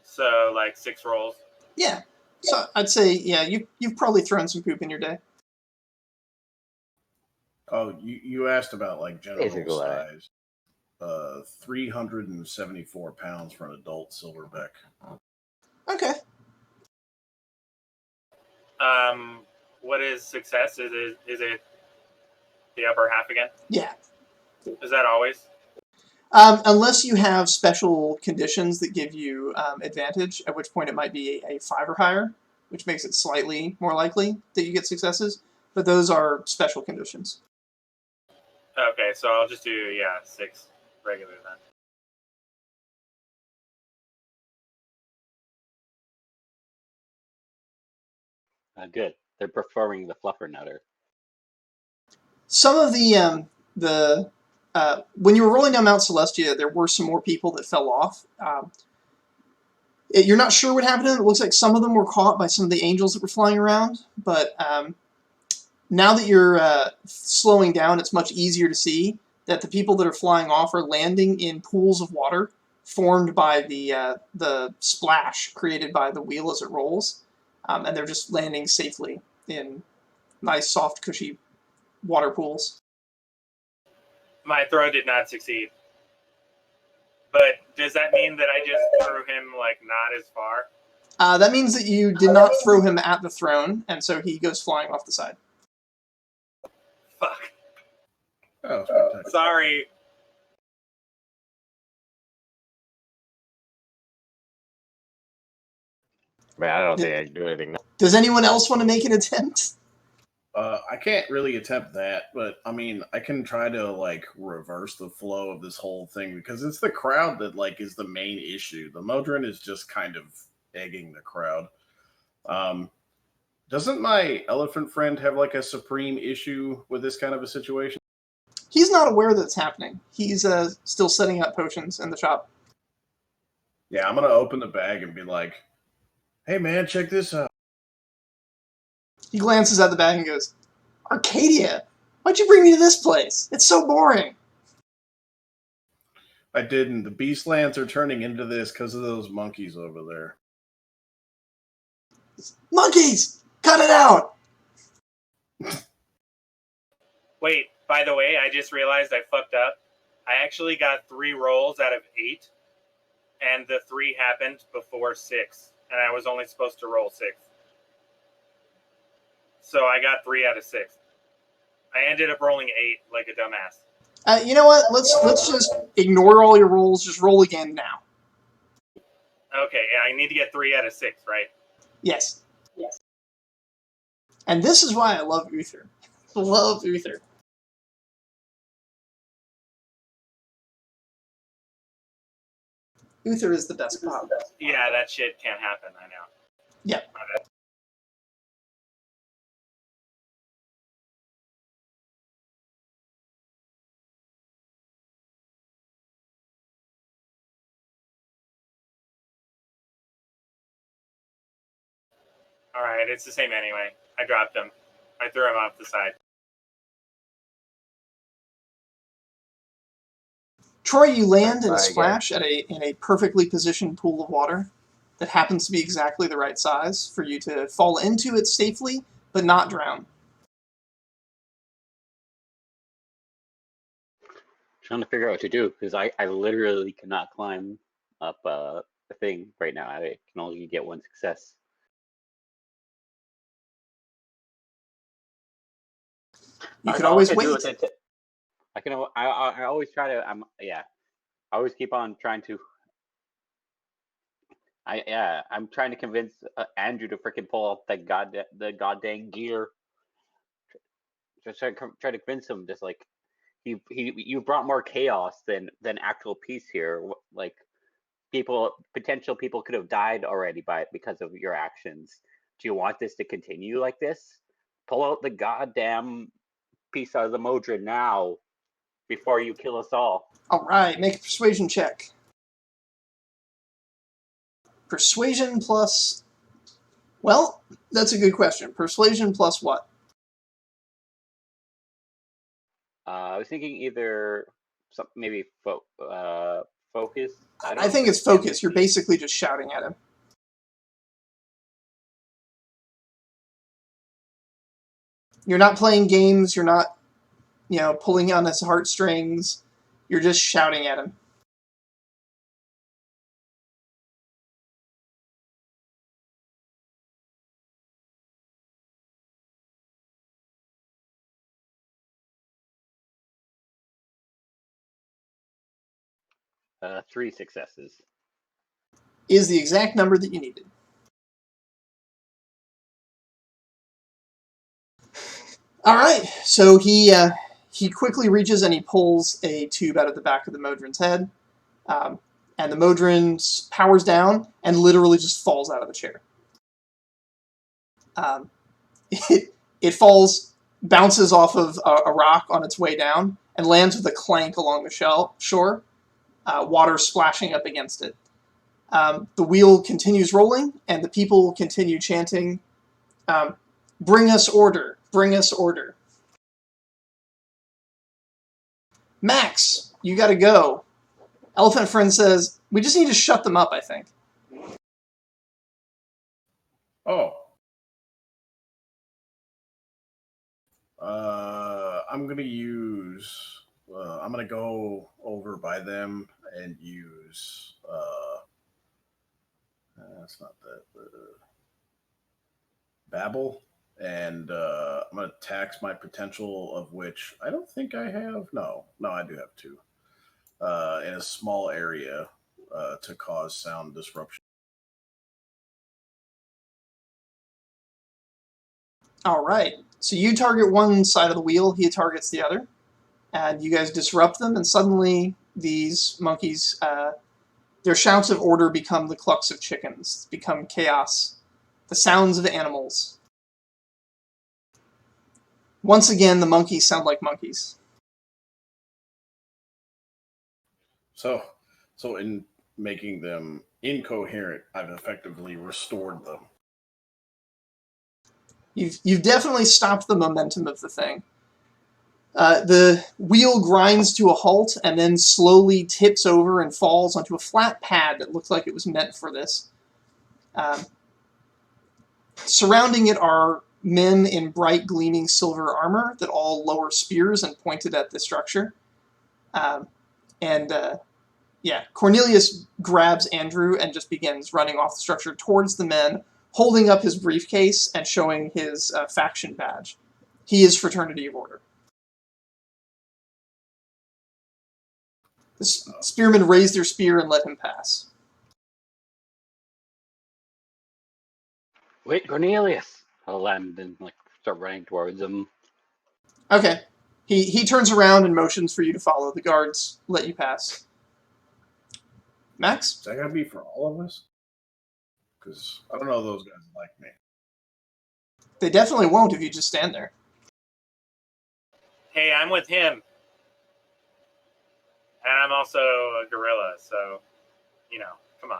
So like 6 rolls. Yeah. So I'd say you've probably thrown some poop in your day. Oh, you asked about like general Basically. size. 374 pounds for an adult silverback. Okay. What is success? Is it the upper half again? Yeah. Is that always? Unless you have special conditions that give you advantage, at which point it might be a 5 or higher, which makes it slightly more likely that you get successes. But those are special conditions. Okay, so I'll just do 6 regular then. Good. They're preferring the fluffernutter. Some of the when you were rolling down Mount Celestia, there were some more people that fell off. You're not sure what happened to them. It looks like some of them were caught by some of the angels that were flying around. But now that you're slowing down, it's much easier to see that the people that are flying off are landing in pools of water formed by the splash created by the wheel as it rolls. And they're just landing safely in nice, soft, cushy water pools. My throw did not succeed. But does that mean that I just threw him like not as far? That means that you did not throw him at the throne, and so he goes flying off the side. Fuck. Oh, spectacular. Sorry. Man, I don't think I can do anything now. Does anyone else want to make an attempt? I can't really attempt that, but I mean, I can try to like reverse the flow of this whole thing because it's the crowd that like is the main issue. The Modron is just kind of egging the crowd. Doesn't my elephant friend have like a supreme issue with this kind of a situation? He's not aware that it's happening. He's still setting up potions in the shop. Yeah, I'm gonna open the bag and be like, "Hey man, check this out." He glances at the bag and goes, "Arcadia, why'd you bring me to this place? It's so boring." I didn't. The Beastlands are turning into this because of those monkeys over there. Monkeys! Cut it out! Wait, by the way, I just realized I fucked up. I actually got 3 rolls out of 8, and the 3 happened before 6, and I was only supposed to roll 6. So I got 3 out of 6. I ended up rolling 8 like a dumbass. You know what? Let's just ignore all your rolls. Just roll again now. Okay, yeah, I need to get 3 out of 6, right? Yes. And this is why I love Uther. Love Uther. Uther is the best pop. Yeah, that shit can't happen. I know. Yeah. All right, it's the same anyway. I dropped him. I threw him off the side. Troy, you land in a Bye, splash in a perfectly positioned pool of water that happens to be exactly the right size for you to fall into it safely, but not drown. Trying to figure out what to do because I literally cannot climb up the thing right now. I can only get 1 success. You could All I always can do wait. is I can. I always try to. I always keep on trying to. I'm trying to convince Andrew to freaking pull out the goddamn gear. Just try to convince him. Just like you brought more chaos than actual peace here. Like potential people could have died already because of your actions. Do you want this to continue like this? Pull out the goddamn piece out of the Modron now before you kill us all. All right, make a persuasion check. Persuasion plus... Well, that's a good question. Persuasion plus what? I was thinking either maybe focus. I think it's focus. You're basically just shouting at him. You're not playing games. You're not, pulling on his heartstrings. You're just shouting at him. Three successes. Is the exact number that you needed. All right, so he quickly reaches and he pulls a tube out of the back of the Modron's head, and the Modron powers down and literally just falls out of the chair. It falls, bounces off of a rock on its way down, and lands with a clank along the shore, water splashing up against it. The wheel continues rolling, and the people continue chanting, "Bring us order, bring us order." Max, you gotta go. Elephant Friend says, we just need to shut them up, I think. Oh. I'm going to use... I'm going to go over by them and use... that's not that, but... Babble. And I'm going to tax my potential, of which I don't think I have. No, I do have 2. In a small area to cause sound disruption. All right. So you target one side of the wheel, he targets the other, and you guys disrupt them, and suddenly these monkeys, their shouts of order become the clucks of chickens, become chaos, the sounds of animals. Once again, the monkeys sound like monkeys. So in making them incoherent, I've effectively restored them. You've definitely stopped the momentum of the thing. The wheel grinds to a halt and then slowly tips over and falls onto a flat pad that looks like it was meant for this. Surrounding it are men in bright gleaming silver armor that all lower spears and pointed at the structure. Cornelius grabs Andrew and just begins running off the structure towards the men, holding up his briefcase and showing his faction badge. He is Fraternity of Order. The spearmen raise their spear and let him pass. Wait, Cornelius! I'll land and like start running towards him. Okay. He turns around and motions for you to follow. The guards let you pass. Max? Is that gonna be for all of us? Because I don't know those guys like me. They definitely won't if you just stand there. Hey, I'm with him. And I'm also a gorilla, so, come on.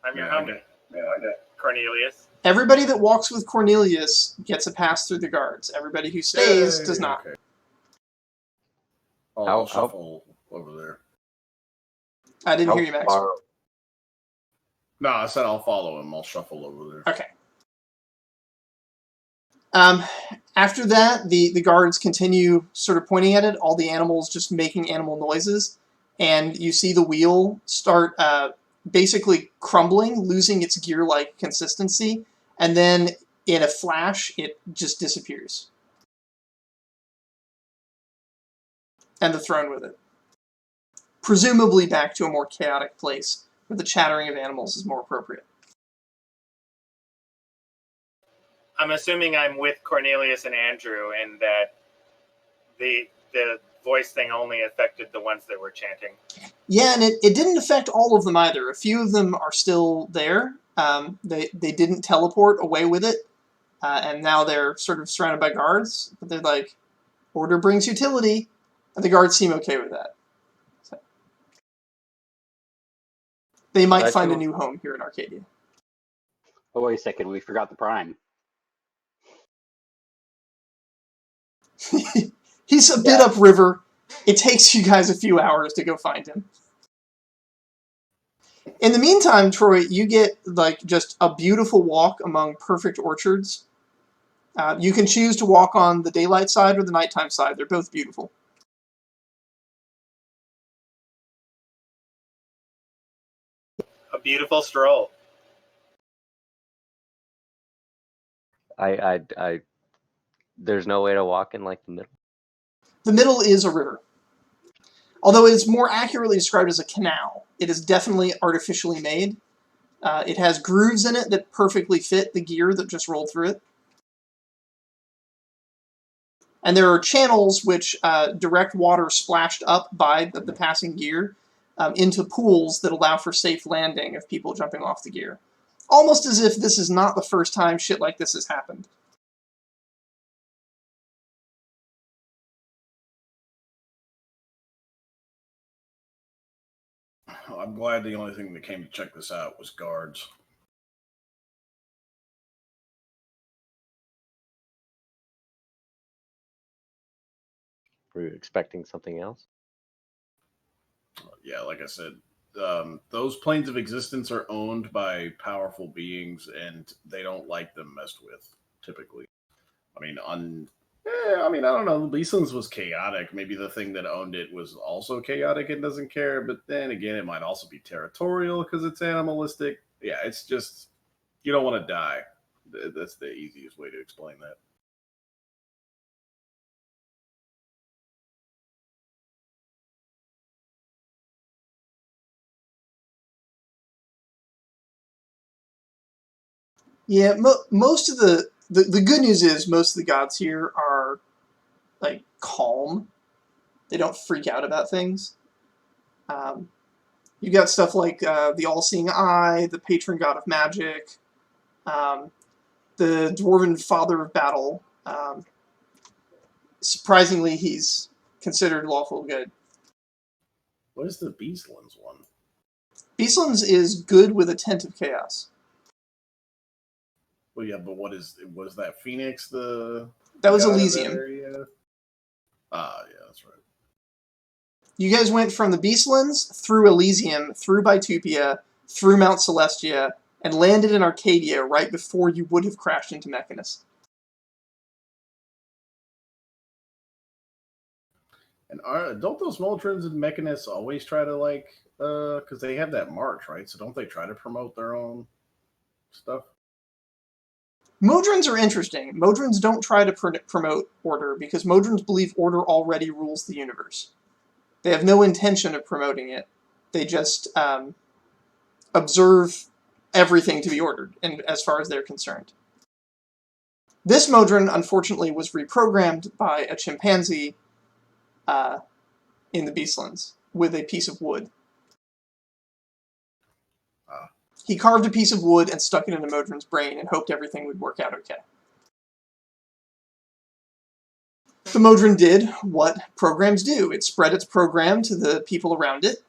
I'm your homie, I get. Cornelius. Everybody that walks with Cornelius gets a pass through the guards. Everybody who stays does not. Okay. I'll shuffle over there. I didn't hear you, Max. No, I said I'll follow him. I'll shuffle over there. Okay. After that, the guards continue sort of pointing at it, all the animals just making animal noises, and you see the wheel start basically crumbling, losing its gear-like consistency, and then in a flash, it just disappears. And the throne with it. Presumably back to a more chaotic place, where the chattering of animals is more appropriate. I'm assuming I'm with Cornelius and Andrew, and that the voice thing only affected the ones that were chanting. Yeah, and it didn't affect all of them either. A few of them are still there. They didn't teleport away with it, and now they're sort of surrounded by guards. But they're like, order brings utility, and the guards seem okay with that. So, they might find a new home here in Arcadia. Oh, wait a second, we forgot the Prime. He's a bit upriver. It takes you guys a few hours to go find him. In the meantime, Troy, you get like just a beautiful walk among perfect orchards. You can choose to walk on the daylight side or the nighttime side. They're both beautiful. A beautiful stroll. There's no way to walk in like the middle. The middle is a river. Although it is more accurately described as a canal. It is definitely artificially made. It has grooves in it that perfectly fit the gear that just rolled through it. And there are channels which direct water splashed up by the passing gear into pools that allow for safe landing of people jumping off the gear. Almost as if this is not the first time shit like this has happened. I'm glad the only thing that came to check this out was guards. Were you expecting something else? Yeah, like I said, those planes of existence are owned by powerful beings, and they don't like them messed with, typically. I don't know. Leesun's was chaotic. Maybe the thing that owned it was also chaotic and doesn't care, but then again, it might also be territorial because it's animalistic. Yeah, it's just, you don't want to die. That's the easiest way to explain that. Yeah, most of the good news is most of the gods here are like calm. They don't freak out about things. You got stuff like the All-Seeing Eye, the patron god of magic, the dwarven father of battle. Surprisingly, he's considered lawful good. What is the Beastlands one? Beastlands is good with a tent of chaos. Well, yeah, but was that Phoenix the... That was god of Elysium. that area? Ah, yeah, that's right. You guys went from the Beastlands, through Elysium, through Bitupia, through Mount Celestia, and landed in Arcadia right before you would have crashed into Mechanus. And don't those Moldrans and Mechanus always try to, because they have that march, right? So don't they try to promote their own stuff? Modrons are interesting. Modrons don't try to promote order, because Modrons believe order already rules the universe. They have no intention of promoting it. They just observe everything to be ordered, and as far as they're concerned. This Modron, unfortunately, was reprogrammed by a chimpanzee in the Beastlands with a piece of wood. He carved a piece of wood and stuck it into Modron's brain and hoped everything would work out okay. The Modron did what programs do. It spread its program to the people around it,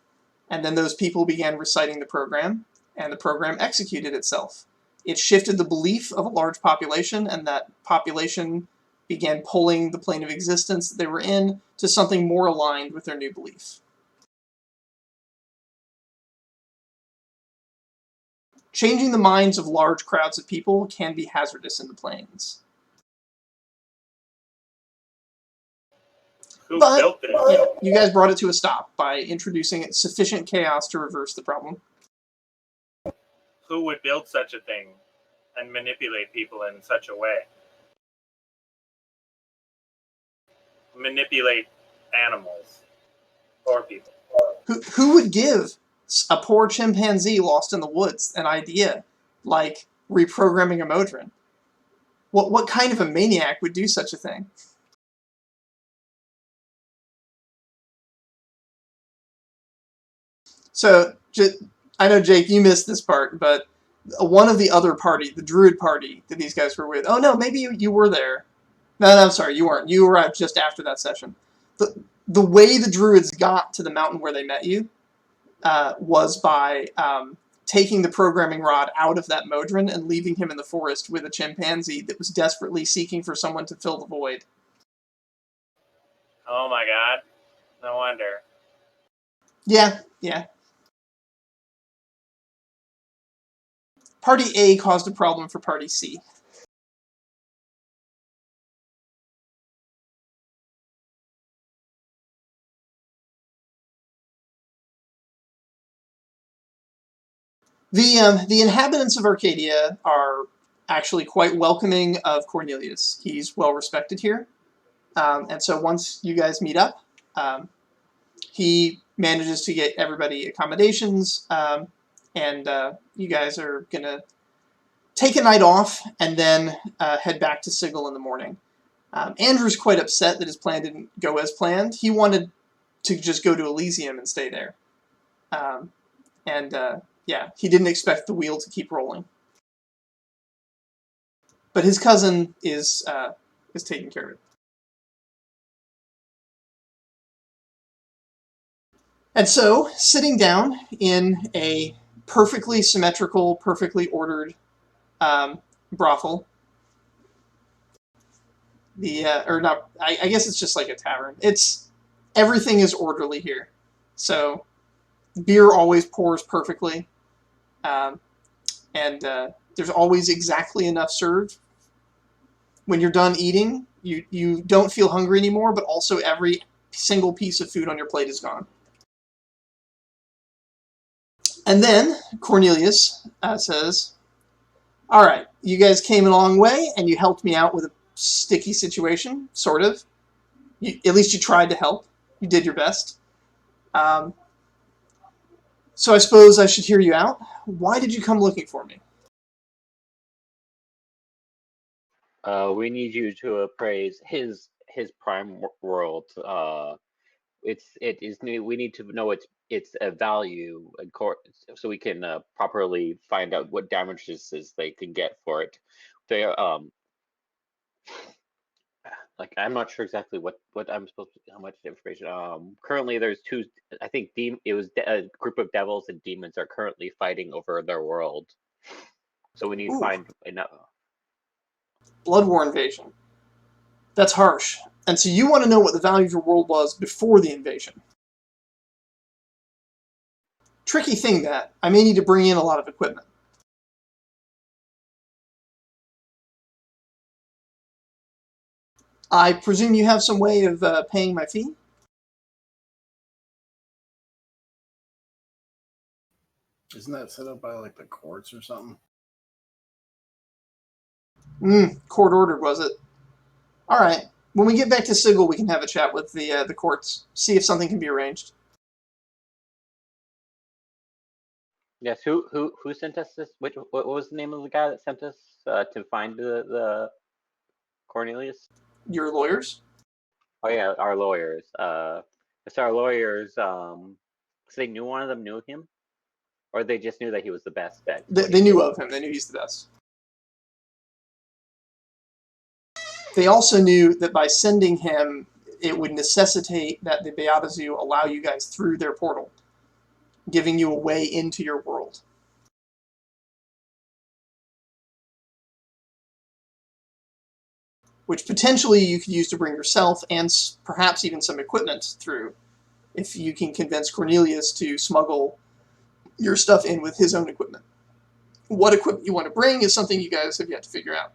and then those people began reciting the program, and the program executed itself. It shifted the belief of a large population, and that population began pulling the plane of existence that they were in to something more aligned with their new belief. Changing the minds of large crowds of people can be hazardous in the planes. Who built this? Yeah, you guys brought it to a stop by introducing sufficient chaos to reverse the problem. Who would build such a thing and manipulate people in such a way? Manipulate animals or people. Who would give a poor chimpanzee lost in the woods an idea like reprogramming a Modron? What kind of a maniac would do such a thing? So, I know, Jake, you missed this part, but one of the other party, the Druid party that these guys were with, oh no, maybe you were there. No, I'm sorry, you weren't. You arrived just after that session. The way the Druids got to the mountain where they met you was by taking the programming rod out of that Modron and leaving him in the forest with a chimpanzee that was desperately seeking for someone to fill the void. Oh my god. No wonder. Yeah. Party A caused a problem for Party C. The inhabitants of Arcadia are actually quite welcoming of Cornelius. He's well respected here. And so once you guys meet up, he manages to get everybody accommodations, and you guys are going to take a night off and then head back to Sigil in the morning. Andrew's quite upset that his plan didn't go as planned. He wanted to just go to Elysium and stay there. Yeah, he didn't expect the wheel to keep rolling. But his cousin is taking care of it. And so, sitting down in a perfectly symmetrical, perfectly ordered brothel, I guess it's just like a tavern. Everything is orderly here. So, beer always pours perfectly. And there's always exactly enough served. When you're done eating, you don't feel hungry anymore, but also every single piece of food on your plate is gone. And then Cornelius says, all right, you guys came a long way, and you helped me out with a sticky situation, sort of. At least you tried to help. You did your best. So I suppose I should hear you out. Why did you come looking for me? We need you to appraise his prime world. We need to know its value so we can properly find out what damages they can get for it. They like, I'm not sure exactly what I'm supposed to, how much information. Currently there's two. I think a group of devils and demons are currently fighting over their world. So we need to find enough. Blood War invasion. That's harsh. And so you want to know what the value of your world was before the invasion. Tricky thing that. I may need to bring in a lot of equipment. I presume you have some way of paying my fee? Isn't that set up by like the courts or something? Court ordered, was it? All right. when we get back to Sigil, we can have a chat with the courts, see if something can be arranged. Yes. Who sent us this? What was the name of the guy that sent us to find the Cornelius? Your lawyers? Oh yeah, our lawyers. So our lawyers. So they knew one of them knew him, or they just knew that he was the best bet. They knew of him. They knew he's the best. They also knew that by sending him, it would necessitate that the Beatazu allow you guys through their portal, giving you a way into your world. Which potentially you could use to bring yourself and perhaps even some equipment through, if you can convince Cornelius to smuggle your stuff in with his own equipment. What equipment you want to bring is something you guys have yet to figure out.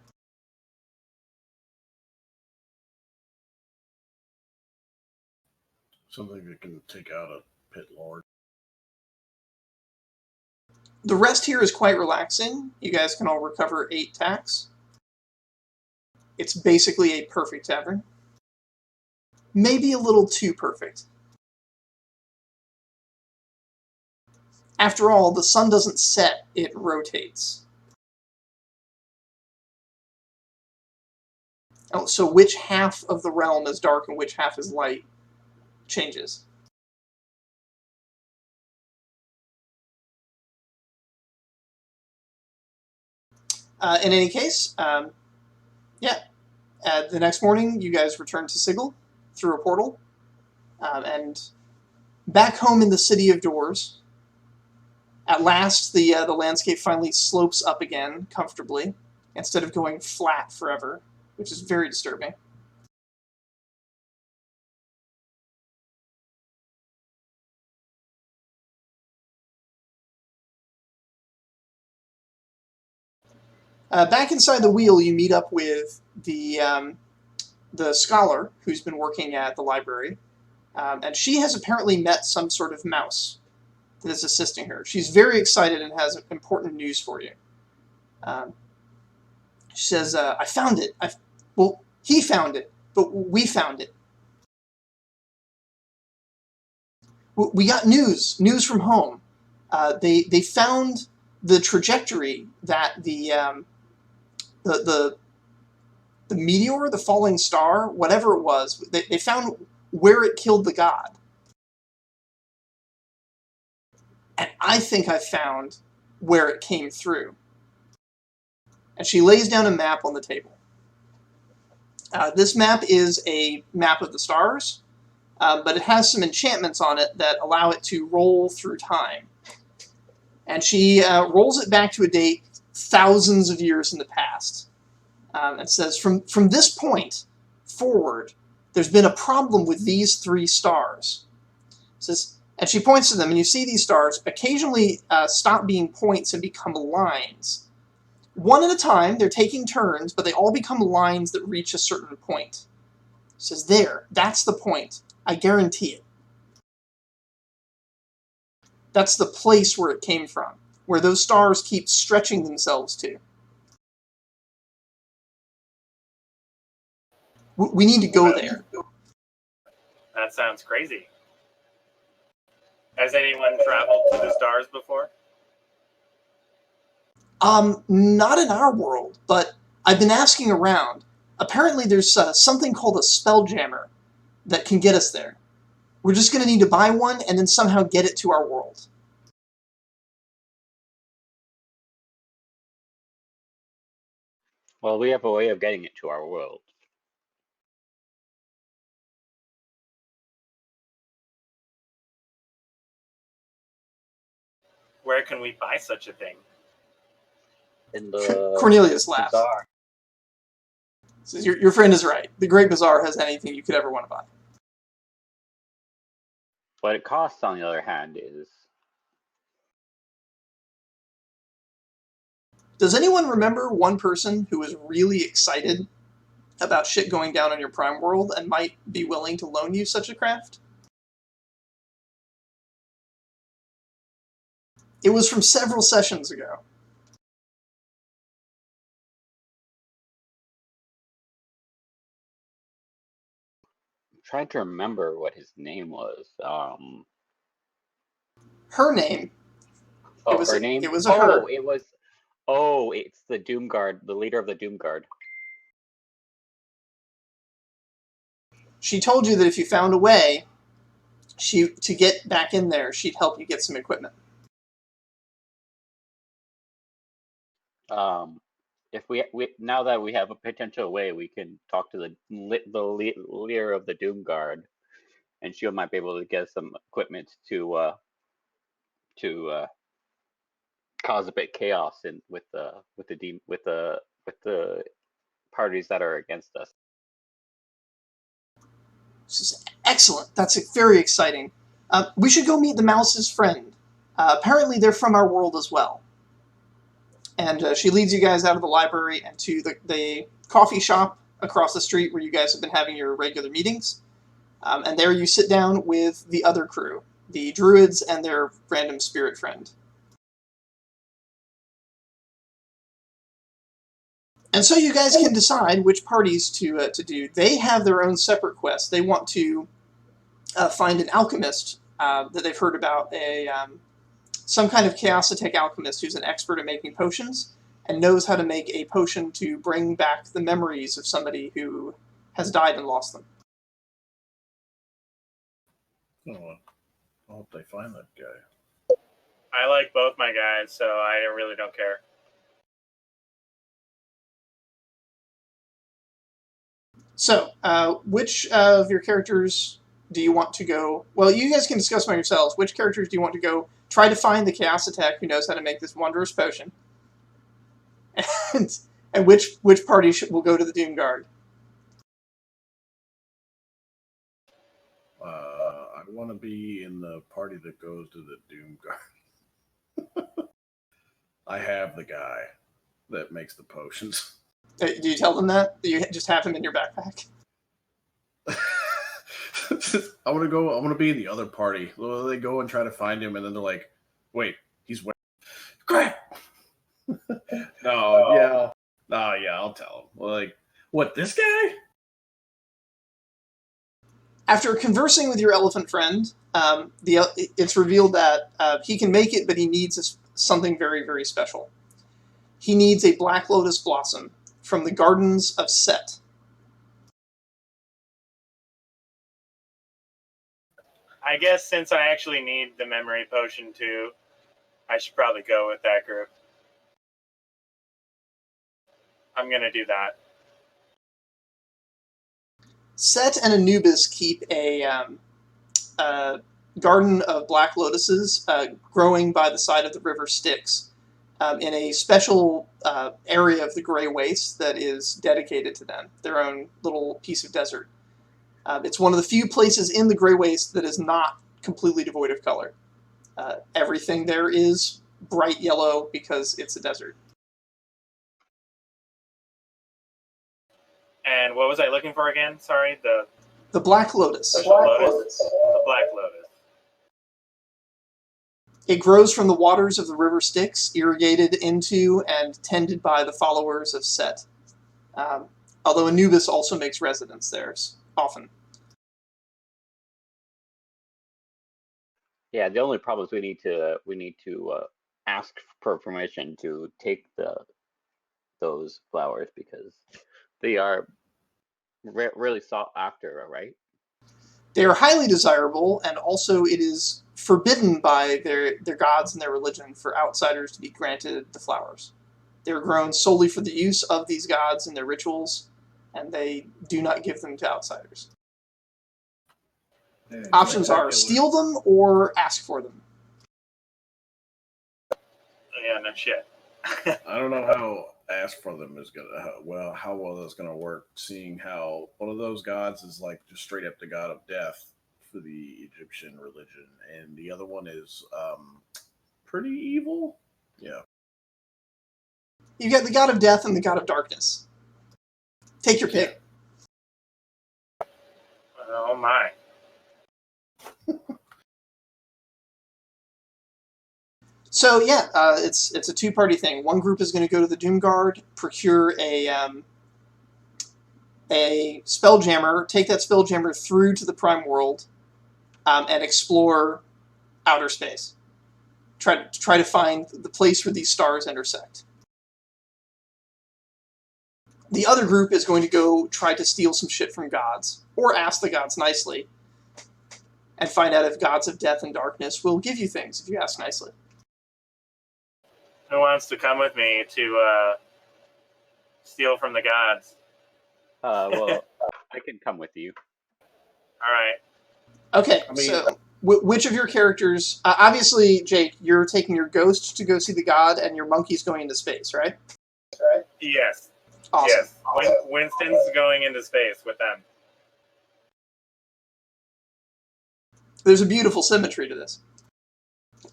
Something that can take out a pit lord. The rest here is quite relaxing. You guys can all recover 8 tax. It's basically a perfect tavern. Maybe a little too perfect. After all, the sun doesn't set, it rotates. Oh, so which half of the realm is dark and which half is light changes. In any case, yeah. The next morning, you guys return to Sigil through a portal, and back home in the City of Doors. At last, the landscape finally slopes up again comfortably, instead of going flat forever, which is very disturbing. Back inside the wheel, you meet up with the scholar who's been working at the library, and she has apparently met some sort of mouse that is assisting her. She's very excited and has important news for you. She says, I found it. Well, he found it, but we found it. We got news from home. They found the trajectory that the meteor, the falling star, whatever it was, they found where it killed the god. And I think I found where it came through. And she lays down a map on the table. This map is a map of the stars, but it has some enchantments on it that allow it to roll through time. And she rolls it back to a date thousands of years in the past. It says, from this point forward, there's been a problem with these 3 stars. It says, and she points to them, and you see these stars occasionally stop being points and become lines. One at a time, they're taking turns, but they all become lines that reach a certain point. It says, there, that's the point. I guarantee it. That's the place where it came from, where those stars keep stretching themselves to. We need to go there. That sounds crazy. Has anyone traveled to the stars before? Not in our world, but I've been asking around. Apparently there's something called a spelljammer that can get us there. We're just going to need to buy one and then somehow get it to our world. Well, we have a way of getting it to our world. Where can we buy such a thing? In the Cornelius laughs. bazaar. Says, your friend is right. The Great Bazaar has anything you could ever want to buy. What it costs, on the other hand, is... Does anyone remember one person who was really excited about shit going down on your Prime world and might be willing to loan you such a craft? It was from several sessions ago. trying to remember what his name was. Her name. Oh, her name? It was a her. It was. Oh, it's the Doom Guard, the leader of the Doom Guard. She told you that if you found a way to get back in there, she'd help you get some equipment. If we now that we have a potential way, we can talk to the leader of the Doom Guard, and she might be able to get some equipment to cause a bit chaos with the parties that are against us. This is excellent. That's very exciting. We should go meet the mouse's friend. Apparently they're from our world as well. And she leads you guys out of the library and to the coffee shop across the street where you guys have been having your regular meetings. And there you sit down with the other crew, the druids and their random spirit friend. And so you guys can decide which parties to do. They have their own separate quests. They want to find an alchemist that they've heard about, some kind of chaositech alchemist who's an expert at making potions and knows how to make a potion to bring back the memories of somebody who has died and lost them. Oh, I hope they find that guy. I like both my guys, so I really don't care. So, which of your characters do you want to go? Well, you guys can discuss among yourselves. Which characters do you want to go try to find the chaositech who knows how to make this wondrous potion? And which party will go to the Doom Guard? I want to be in the party that goes to the Doom Guard. I have the guy that makes the potions. Do you tell them that? Do you just have him in your backpack? I want to be in the other party. Well, they go and try to find him, and then they're like, "Wait, he's where?" Crap! Yeah, I'll tell him. Like, what, this guy? After conversing with your elephant friend, it's revealed that he can make it, but he needs something very, very special. He needs a black lotus blossom from the gardens of Set. I guess since I actually need the memory potion too, I should probably go with that group. I'm going to do that. Set and Anubis keep a garden of black lotuses growing by the side of the river Styx in a special area of the Grey Waste that is dedicated to them, their own little piece of desert. It's one of the few places in the Grey Waste that is not completely devoid of color. Everything there is bright yellow because it's a desert. And what was I looking for again? Sorry, the black lotus. The black lotus. It grows from the waters of the river Styx, irrigated into and tended by the followers of Set. Although Anubis also makes residence there often. Yeah, the only problem is we need to ask for permission to take those flowers because they are really sought after, right? They are highly desirable, and also it is forbidden by their gods and their religion for outsiders to be granted the flowers. They are grown solely for the use of these gods and their rituals, and they do not give them to outsiders. Options are steal them or ask for them. Yeah, no shit. I don't know how ask for them is gonna how well that's gonna work, seeing how one of those gods is like just straight up the god of death for the Egyptian religion, and the other one is pretty evil. Yeah. You get the god of death and the god of darkness. Take your pick. Oh my. So yeah, it's a two-party thing. One group is going to go to the Doom Guard, procure a a Spelljammer, take that Spelljammer through to the Prime World, and explore outer space. Try to find the place where these stars intersect. The other group is going to go try to steal some shit from gods, or ask the gods nicely, and find out if gods of death and darkness will give you things if you ask nicely. Who wants to come with me to steal from the gods? Well, I can come with you. All right. Okay, I mean- so which of your characters... obviously, Jake, you're taking your ghost to go see the god, and your monkey's going into space, right? Yes. Awesome. Yes. Winston's going into space with them. There's a beautiful symmetry to this.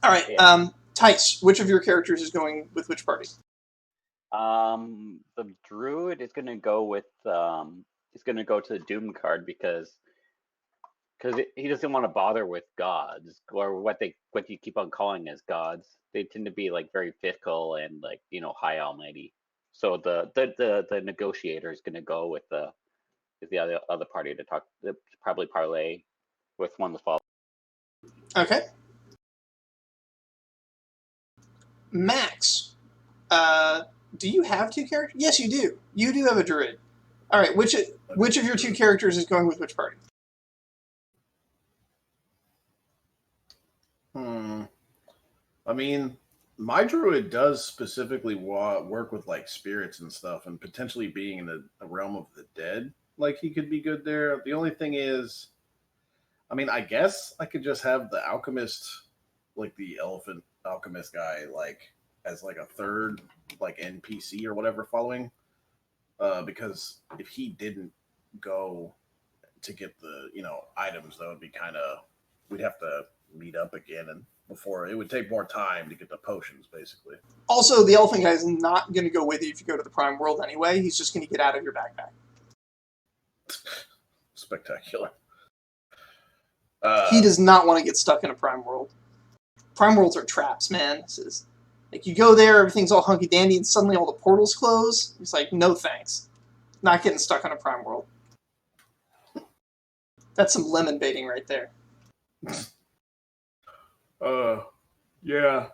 All right, Yeah. Tice, which of your characters is going with which party? The druid is gonna go with he's gonna go to the Doom card because he doesn't want to bother with gods or what you keep on calling as gods. They tend to be like very fickle and like high almighty. So the negotiator is gonna go with the other party to probably parlay with one of the following. Okay. Max, do you have two characters? Yes, you do. You do have a druid. All right, which of your two characters is going with which party? I mean, my druid does specifically work with like spirits and stuff, and potentially being in the realm of the dead. Like he could be good there. The only thing is, I mean, I guess I could just have the alchemist, like the elephant alchemist guy, like as like a third like NPC or whatever following. Because if he didn't go to get the items, that would be kind of, we'd have to meet up again, and before it would take more time to get the potions basically. Also, the elephant guy is not going to go with you if you go to the Prime World anyway. He's just going to get out of your backpack. Spectacular. He does not want to get stuck in a Prime World. Prime Worlds are traps, man. This is like you go there, everything's all hunky dandy, and suddenly all the portals close. It's like, no thanks. Not getting stuck on a Prime World. That's some lemon baiting right there. Yeah.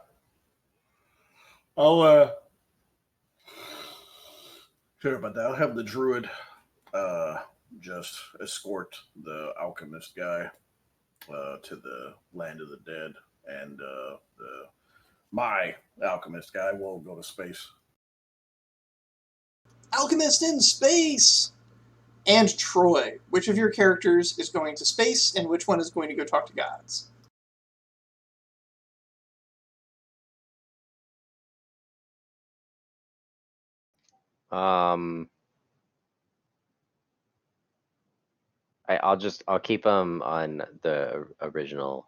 I'll sure about that. I'll have the druid just escort the alchemist guy to the land of the dead, and my alchemist guy will go to space. Alchemist in space! And Troy, which of your characters is going to space, and which one is going to go talk to gods? I'll keep them on the original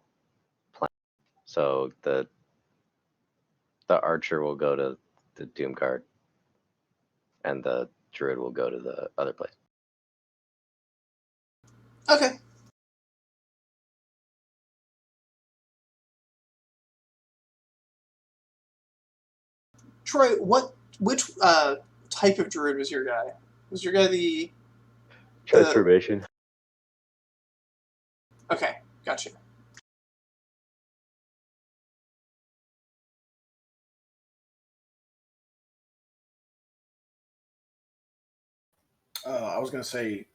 plan. So the archer will go to the Doom card, and the druid will go to the other place. Okay. Troy, which type of druid was your guy? Was your guy the... Transformation. Okay, gotcha. I was gonna say,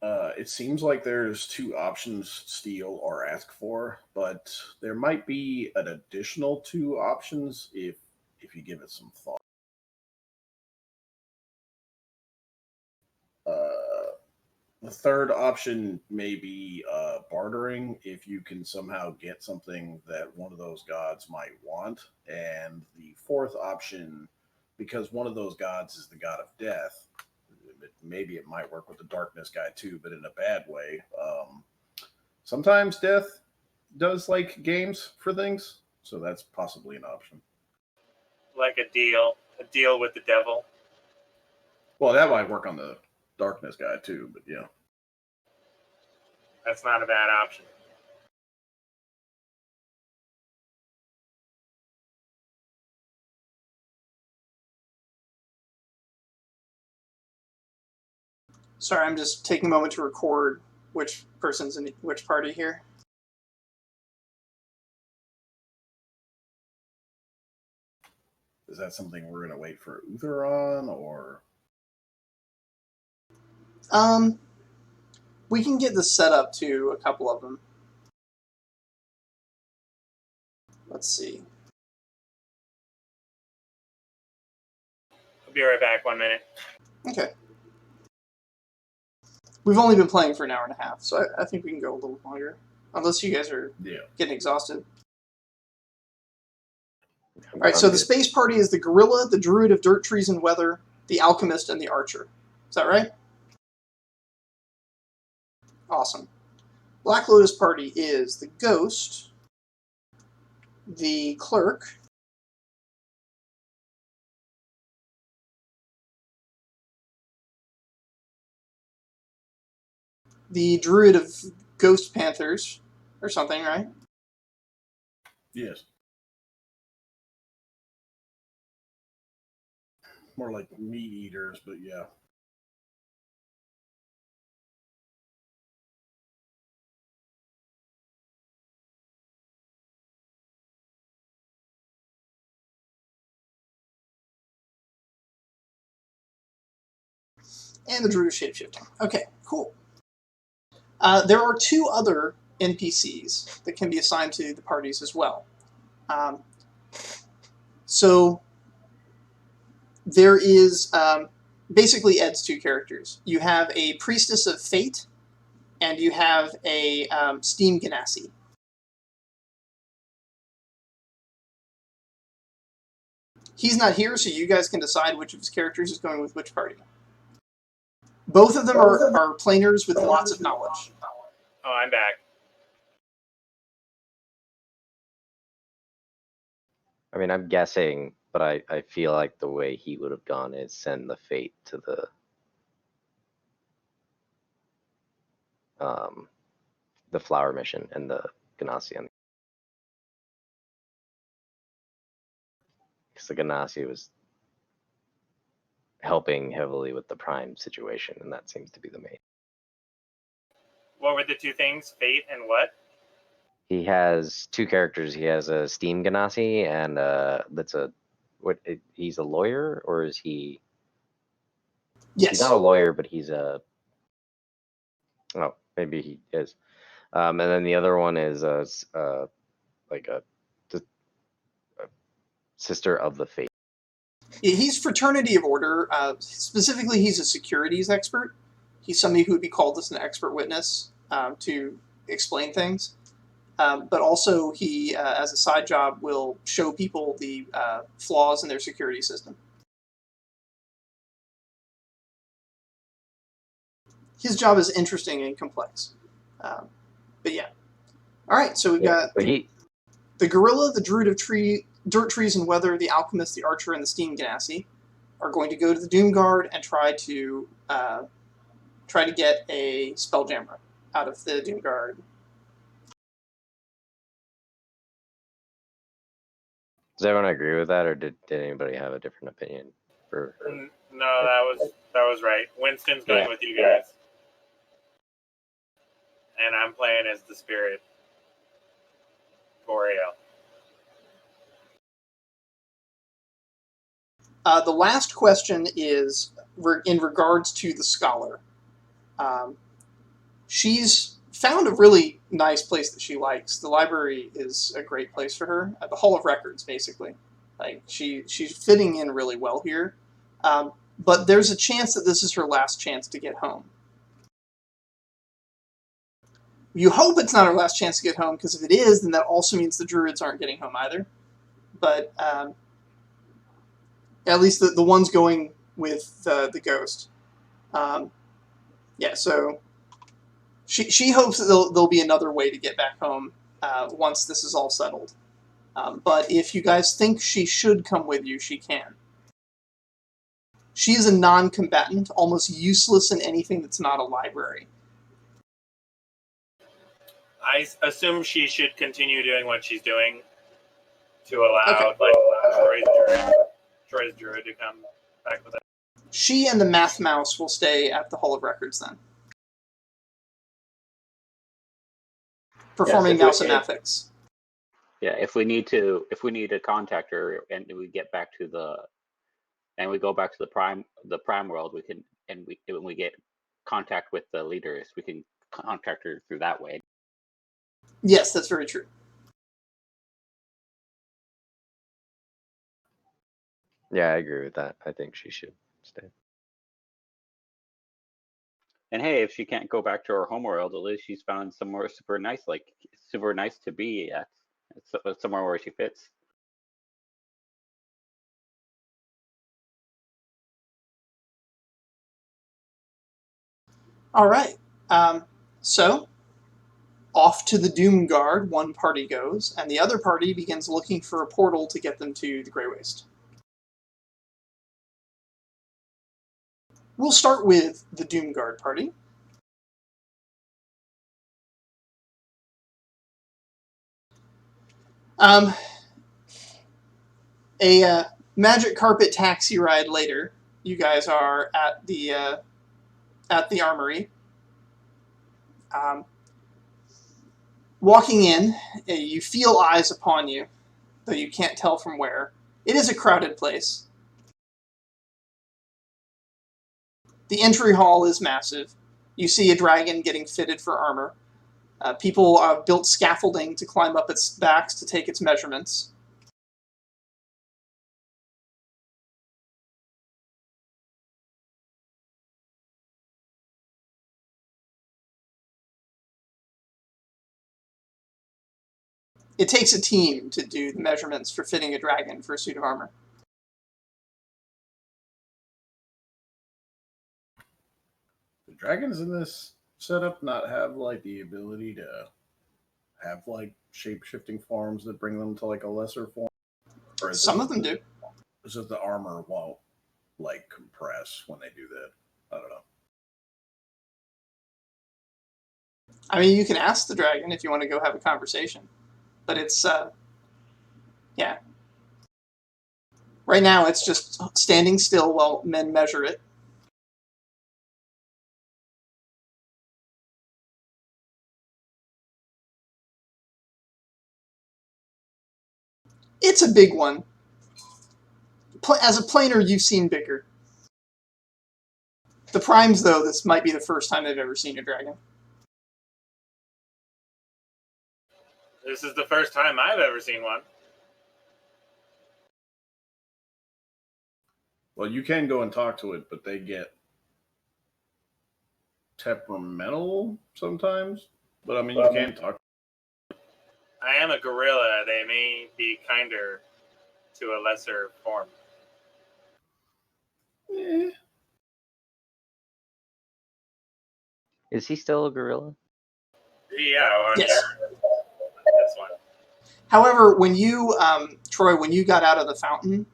it seems like there's two options: steal or ask for, but there might be an additional two options if you give it some thought. The third option may be bartering if you can somehow get something that one of those gods might want. And the fourth option, because one of those gods is the god of death, maybe it might work with the darkness guy too, but in a bad way. Sometimes death does like games for things, so that's possibly an option. Like a deal with the devil. Well, that might work on the darkness guy too, but yeah. That's not a bad option. Sorry, I'm just taking a moment to record which person's in which party here. Is that something we're gonna wait for Uther on, or? We can get this set up to a couple of them. Let's see. I'll be right back. 1 minute. Okay. We've only been playing for an hour and a half, so I think we can go a little longer. Unless you guys are getting exhausted. All right, so the space party is the gorilla, the druid of dirt, trees, and weather, the alchemist, and the archer. Is that right? Awesome. Black Lotus party is the ghost, the clerk, the druid of ghost panthers, or something, right? Yes. More like meat eaters, but yeah. And the druid of shapeshifting. Okay, cool. There are 2 other NPCs that can be assigned to the parties as well. So there is basically Ed's 2 characters. You have a priestess of fate, and you have a steam ganassi. He's not here, so you guys can decide which of his characters is going with which party. Both of them are planers with lots of knowledge. Oh, I'm back. I mean, I'm guessing, but I feel like the way he would have gone is send the fate to the flower mission and the Ganassi. Because the Ganassi was helping heavily with the prime situation, and that seems to be the main. What were the 2 things? Fate and what? He has 2 characters. He has a steam Ganassi, and that's a he's a lawyer, or is he? Yes. He's not a lawyer, but he's a. Oh, maybe he is. And then the other one is like a sister of the fate. He's Fraternity of Order. Specifically, he's a securities expert. He's somebody who would be called as an expert witness to explain things. But also, he, as a side job, will show people the flaws in their security system. His job is interesting and complex. But yeah. All right, so we've got the gorilla, the druid of dirt, trees, and weather, the alchemist, the archer, and the steam ganassi are going to go to the Doomguard and try to get a spelljammer out of the Doomguard. Does everyone agree with that, or did anybody have a different opinion? No, that was right. Winston's going with you guys. And I'm playing as the spirit. Boreal. The last question is in regards to the scholar. She's found a really nice place that she likes. The library is a great place for her. The Hall of Records, basically. Like she's fitting in really well here. But there's a chance that this is her last chance to get home. You hope it's not her last chance to get home, because if it is, then that also means the druids aren't getting home either. But at least the ones going with the ghost. Yeah, so she hopes that there'll be another way to get back home once this is all settled. But if you guys think she should come with you, she can. She is a non-combatant, almost useless in anything that's not a library. I assume she should continue doing what she's doing to allow Troy's druid to come back with it. She and the math mouse will stay at the Hall of Records then, performing mousemathics. Yeah, if we need to contact her and we get back to we go back to the prime world, we can, and when we get contact with the leaders, we can contact her through that way. Yes, that's very true. Yeah, I agree with that. I think she should stay. And hey, if she can't go back to her homeworld, at least she's found somewhere super nice to be at. It's somewhere where she fits. All right. So, off to the Doom Guard, one party goes, and the other party begins looking for a portal to get them to the Grey Waste. We'll start with the Doom Guard party. A magic carpet taxi ride later, you guys are at the armory. Walking in, you feel eyes upon you, though you can't tell from where. It is a crowded place. The entry hall is massive. You see a dragon getting fitted for armor. People built scaffolding to climb up its backs to take its measurements. It takes a team to do the measurements for fitting a dragon for a suit of armor. The dragons in this setup not have like the ability to have like shape-shifting forms that bring them to like a lesser form? Or some of them do. It's just the armor won't like compress when they do that. I don't know. I mean, you can ask the dragon if you want to go have a conversation. But it's, yeah. Right now, it's just standing still while men measure it. It's a big one. As a planer, you've seen bigger. The primes, though, this might be the first time they've ever seen a dragon. This is the first time I've ever seen one. Well, you can go and talk to it, but they get temperamental sometimes. But I mean, you can talk. I am a gorilla. They may be kinder to a lesser form. Eh. Is he still a gorilla? Yeah. Yes. This one. However, when you, Troy, when you got out of the fountain,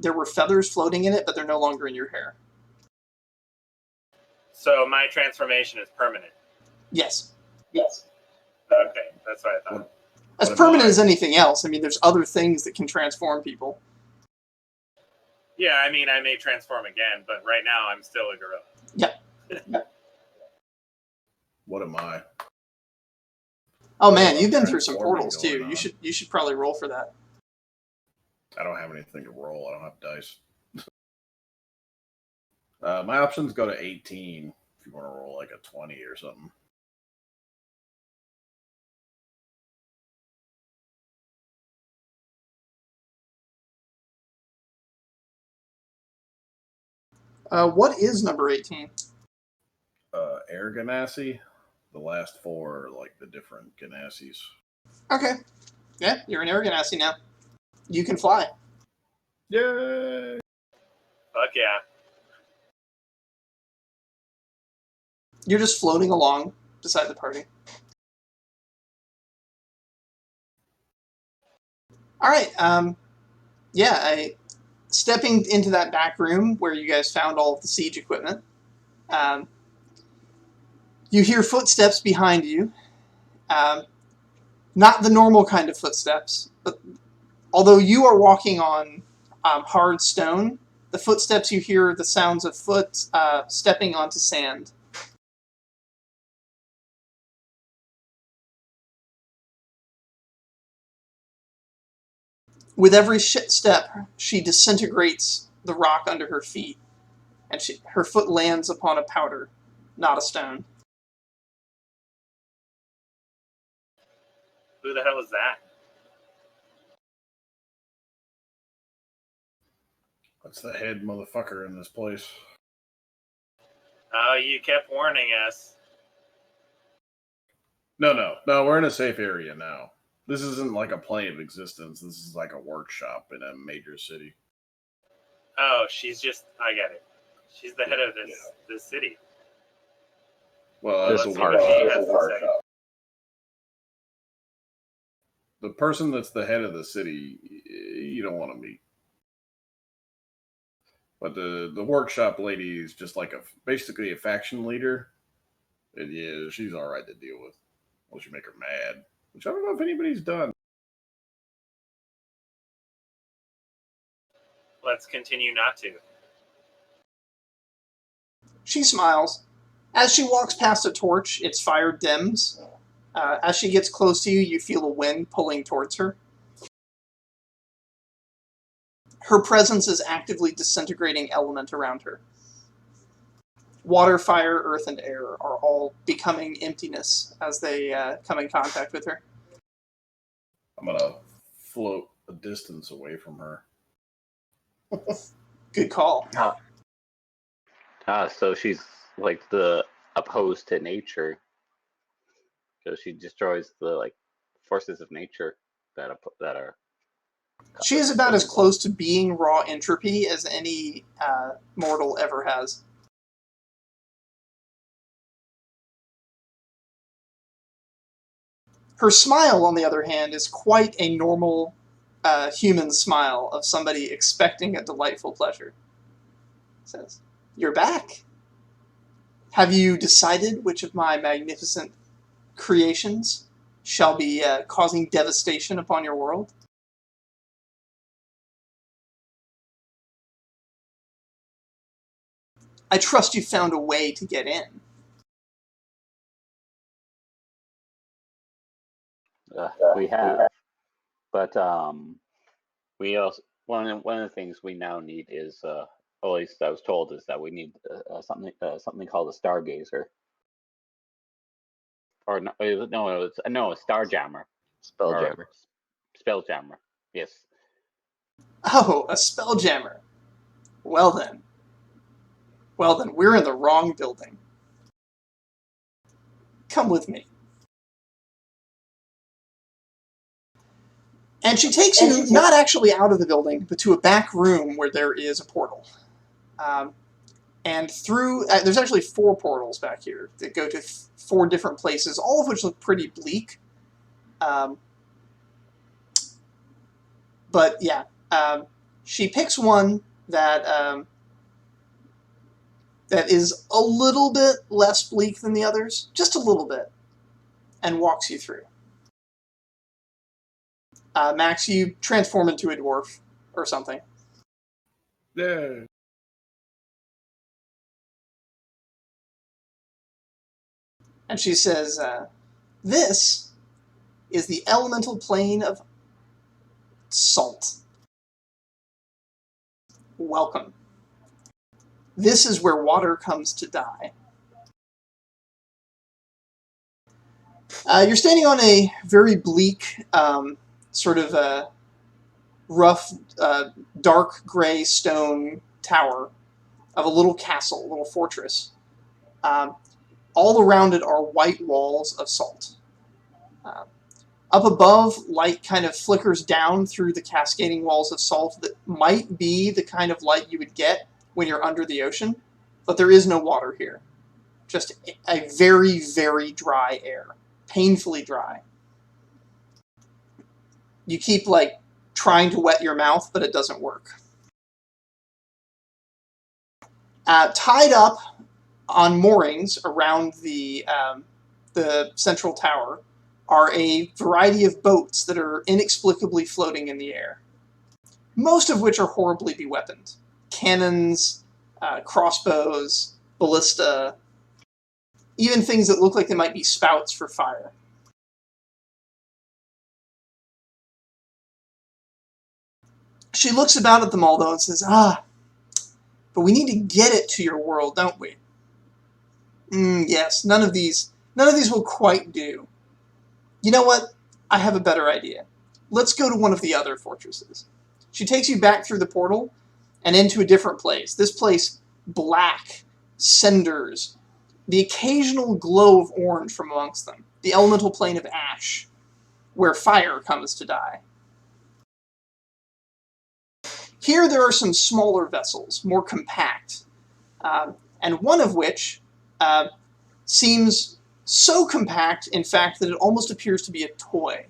there were feathers floating in it, but they're no longer in your hair. So my transformation is permanent. Yes. Okay, that's what I thought. As permanent as anything else. I mean, there's other things that can transform people. Yeah, I mean, I may transform again, but right now I'm still a gorilla. Yeah. What am I? Oh man, you've been through some portals too. You should probably roll for that. I don't have anything to roll. I don't have dice. My options go to 18 if you want to roll like a 20 or something. What is number 18? Air Ganassi. The last four are like the different Ganassis. Okay. Yeah, you're an air ganassi now. You can fly. Yay! Fuck yeah. You're just floating along beside the party. All right. Stepping into that back room where you guys found all of the siege equipment, you hear footsteps behind you. Not the normal kind of footsteps, but although you are walking on hard stone, The footsteps you hear, the sounds of foot stepping onto sand. With every step, she disintegrates the rock under her feet, and her foot lands upon a powder, not a stone. Who the hell is that? That's the head motherfucker in this place. Oh, you kept warning us. No, we're in a safe area now. This isn't like a plane of existence. This is like a workshop in a major city. Oh, she's just, I get it. She's the head of this city. Well, This that's is a hard. workshop. The person that's the head of the city, you don't want to meet. But the workshop lady is just like basically a faction leader. And yeah, she's all right to deal with. Unless you make her mad. Which I don't know if anybody's done. Let's continue not to. She smiles. As she walks past a torch, its fire dims. As she gets close to you, you feel a wind pulling towards her. Her presence is actively disintegrating element around her. Water, fire, earth, and air are all becoming emptiness as they come in contact with her. I'm going to float a distance away from her. Good call. So she's like the opposed to nature. So she destroys the forces of nature that are. She is about as close to being raw entropy as any mortal ever has. Her smile, on the other hand, is quite a normal human smile of somebody expecting a delightful pleasure. Says, "You're back. Have you decided which of my magnificent creations shall be causing devastation upon your world?" I trust you found a way to get in. We have, but we also one of the things we now need is, or at least I was told, is that we need something called a stargazer, or no, a starjammer, Spelljammer. Spelljammer. Yes. Oh, a spelljammer. Well then, we're in the wrong building. Come with me. And she takes you not actually out of the building, but to a back room where there is a portal. And through, there's actually 4 portals back here that go to 4 different places, all of which look pretty bleak. But yeah, she picks one that that is a little bit less bleak than the others, just a little bit, and walks you through. Max, you transform into a dwarf or something. Yeah. And she says, this is the elemental plane of salt. Welcome. This is where water comes to die. You're standing on a very bleak, sort of a rough, dark gray stone tower of a little castle, a little fortress. All around it are white walls of salt. Up above, light kind of flickers down through the cascading walls of salt that might be the kind of light you would get when you're under the ocean, but there is no water here. Just a very, very dry air. Painfully dry. You keep, trying to wet your mouth, but it doesn't work. Tied up on moorings around the central tower are a variety of boats that are inexplicably floating in the air, most of which are horribly beweaponed. cannons, crossbows, ballista, even things that look like they might be spouts for fire. She looks about at them all, though, and says, but we need to get it to your world, don't we? Yes, none of these will quite do. You know what? I have a better idea. Let's go to one of the other fortresses. She takes you back through the portal and into a different place. This place, black, cinders, the occasional glow of orange from amongst them, the elemental plane of ash, where fire comes to die. Here there are some smaller vessels, more compact, and one of which seems so compact, in fact, that it almost appears to be a toy.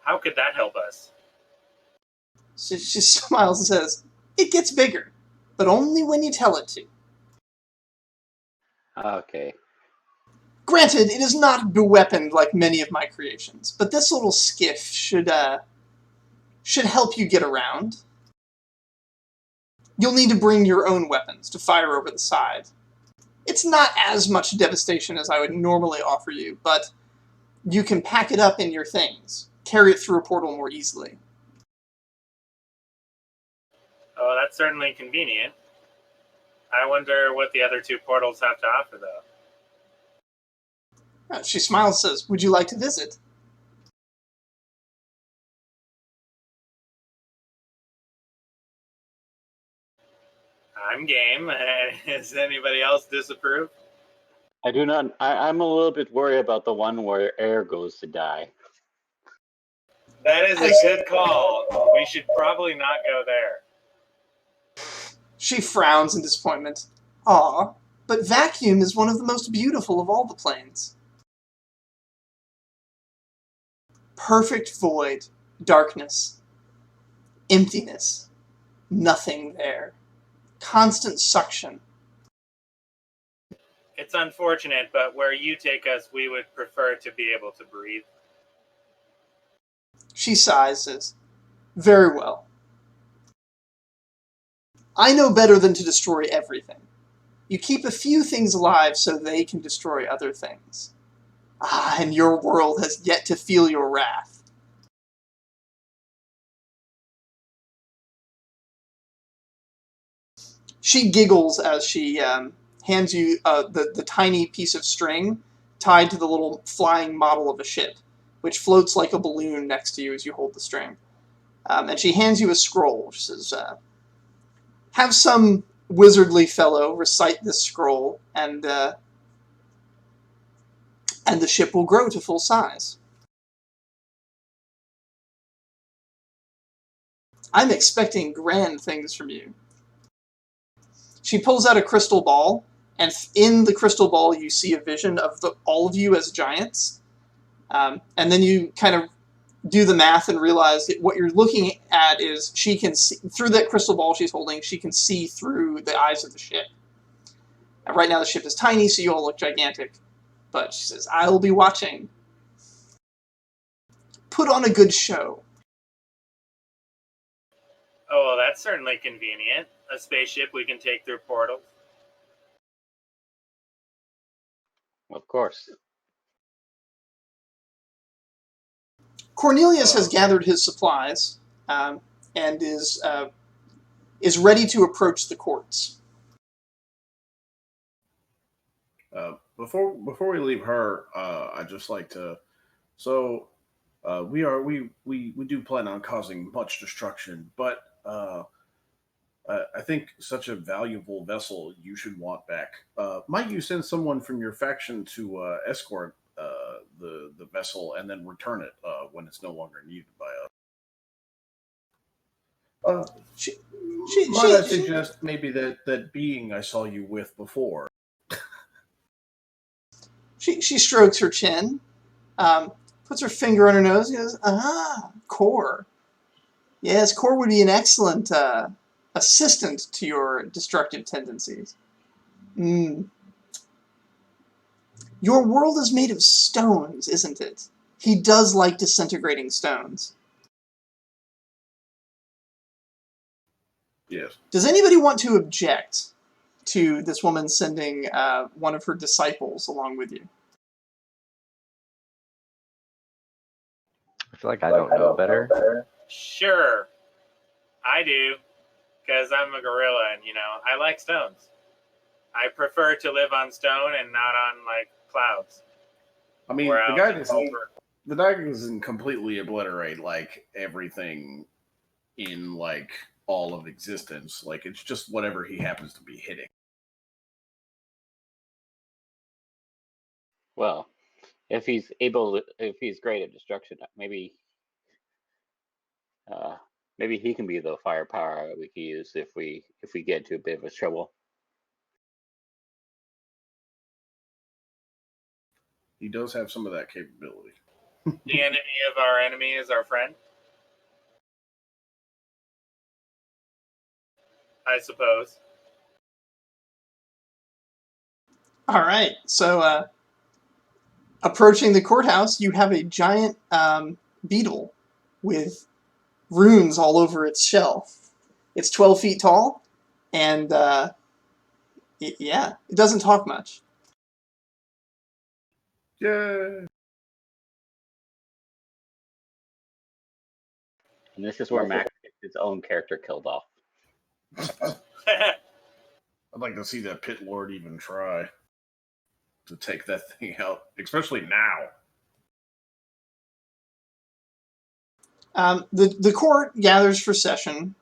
How could that help us? She smiles and says, it gets bigger, but only when you tell it to. Okay. Granted, it is not beweaponed like many of my creations, but this little skiff should help you get around. You'll need to bring your own weapons to fire over the side. It's not as much devastation as I would normally offer you, but you can pack it up in your things, carry it through a portal more easily. Oh, that's certainly convenient. I wonder what the other two portals have to offer, though. She smiles and says, would you like to visit? I'm game. Does anybody else disapprove? I do not. I'm a little bit worried about the one where air goes to die. That is a good call. We should probably not go there. She frowns in disappointment. Aw, but vacuum is one of the most beautiful of all the planes. Perfect void, darkness, emptiness, nothing there. Constant suction. It's unfortunate, but where you take us, we would prefer to be able to breathe. She sighs, says, very well. I know better than to destroy everything. You keep a few things alive so they can destroy other things. And your world has yet to feel your wrath. She giggles as she hands you the tiny piece of string tied to the little flying model of a ship, which floats like a balloon next to you as you hold the string. And she hands you a scroll. She says, have some wizardly fellow recite this scroll, and the ship will grow to full size. I'm expecting grand things from you. She pulls out a crystal ball, and in the crystal ball you see a vision of all of you as giants. And then you kind of do the math and realize that what you're looking at is she can see, through that crystal ball she's holding, she can see through the eyes of the ship. And right now the ship is tiny, so you all look gigantic. But she says, I'll be watching. Put on a good show. Oh, well, that's certainly convenient. A spaceship we can take through portals. Of course. Cornelius has gathered his supplies and is ready to approach the courts. Before we leave her, I'd just like to. So, we do plan on causing much destruction, but I think such a valuable vessel you should want back. Might you send someone from your faction to escort the vessel and then return it when it's no longer needed by us? Might I suggest maybe that being I saw you with before? She strokes her chin, puts her finger on her nose, and goes, Core. Yes, Core would be an excellent assistant to your destructive tendencies. Your world is made of stones, isn't it? He does like disintegrating stones. Yes. Does anybody want to object to this woman sending one of her disciples along with you? I feel like I don't know better. Sure, I do, because I'm a gorilla, and I like stones. I prefer to live on stone and not on like clouds. I mean, Where the I'll guy just doesn't completely obliterate like everything in like all of existence. Like it's just whatever he happens to be hitting. Well, if he's great at destruction, maybe maybe he can be the firepower we can use if we get into a bit of a trouble. He does have some of that capability. The enemy of our enemy is our friend, I suppose. All right, so approaching the courthouse, you have a giant beetle with runes all over its shell. It's 12 feet tall, and yeah, it doesn't talk much. Yeah. And this is where Max gets his own character killed off. I'd like to see that pit lord even try to take that thing out, especially now. The court gathers for session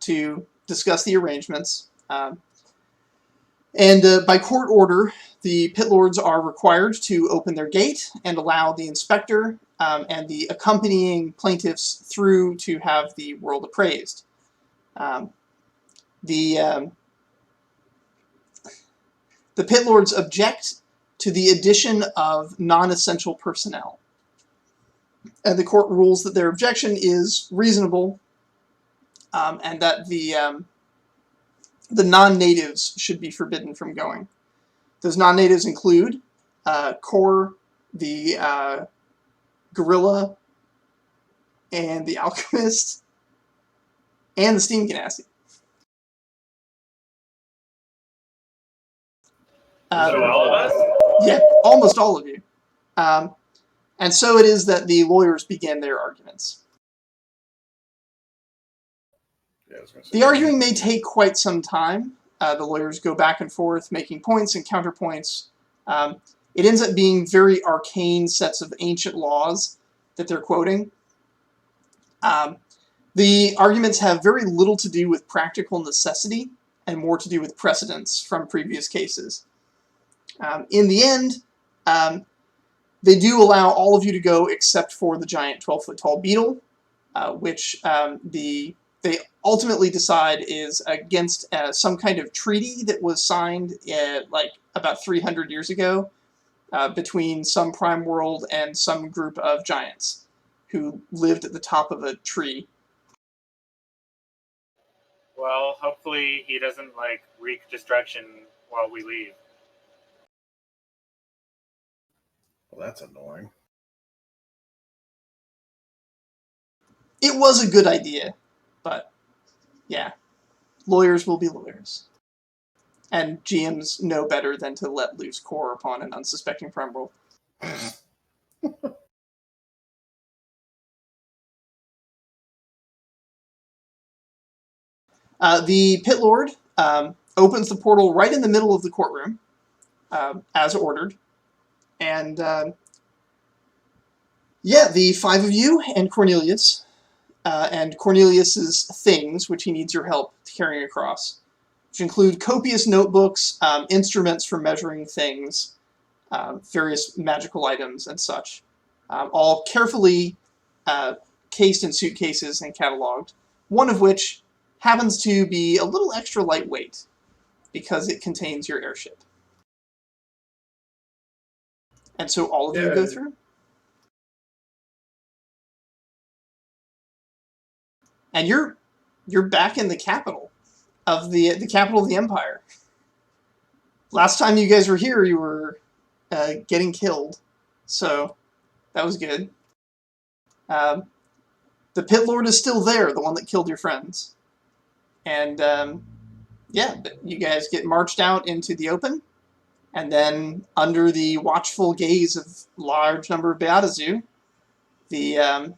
to discuss the arrangements. And by court order, the pit lords are required to open their gate and allow the inspector and the accompanying plaintiffs through to have the world appraised. The pit lords object to the addition of non-essential personnel. And the court rules that their objection is reasonable and that the non-natives should be forbidden from going. Those non-natives include Kor, the gorilla, and the alchemist, and the steam ganassi. So all of us? Yeah, almost all of you. And so it is that the lawyers begin their arguments. Yeah, The arguing may take quite some time. The lawyers go back and forth, making points and counterpoints. It ends up being very arcane sets of ancient laws that they're quoting. The arguments have very little to do with practical necessity and more to do with precedents from previous cases. In the end, they do allow all of you to go except for the giant 12-foot-tall beetle, which they ultimately decide is against some kind of treaty that was signed like about 300 years ago between some prime world and some group of giants who lived at the top of a tree. Well, hopefully he doesn't like wreak destruction while we leave. Well, that's annoying. It was a good idea, but yeah, lawyers will be lawyers. And GMs know better than to let loose Kor upon an unsuspecting prime world. The pit lord opens the portal right in the middle of the courtroom, as ordered. And yeah, the five of you and Cornelius's things, which he needs your help carrying across, which include copious notebooks, instruments for measuring things, various magical items and such, all carefully cased in suitcases and cataloged, one of which happens to be a little extra lightweight because it contains your airship. And so all of you go through. And you're back in the capital of the capital of the empire. Last time you guys were here, you were getting killed, so that was good. The pit lord is still there, the one that killed your friends, And yeah, you guys get marched out into the open, and then under the watchful gaze of large number of Beatazu, the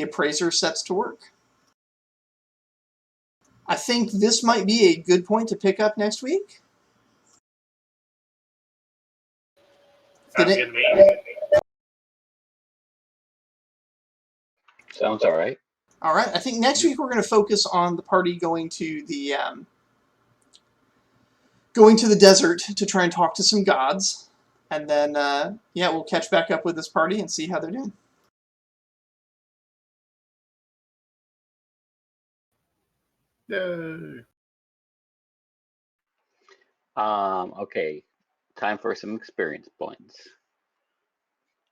appraiser sets to work. I think this might be a good point to pick up next week. Sounds good to me. Sounds all right. All right. I think next week we're going to focus on the party going to the desert to try and talk to some gods, and then yeah, we'll catch back up with this party and see how they're doing. Yay. Okay, time for some experience points.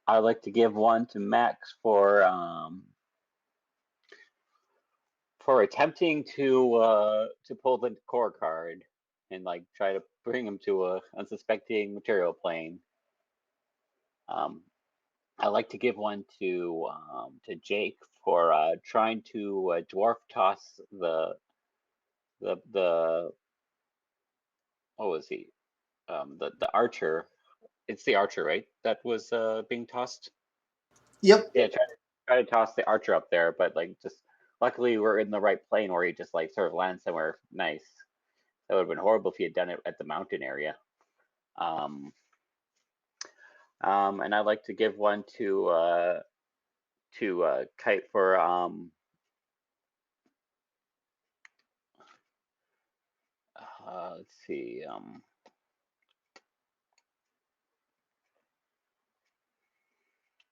I'd like to give one to Max for attempting to pull the core card and like try to bring him to a unsuspecting material plane. I'd like to give one to Jake for trying to dwarf toss the what was he? The archer. It's the archer, right? That was being tossed. Yep. Yeah, try to toss the archer up there, but like just luckily we're in the right plane where he just like sort of lands somewhere nice. That would have been horrible if he had done it at the mountain area. And I'd like to give one to Kite for let's see,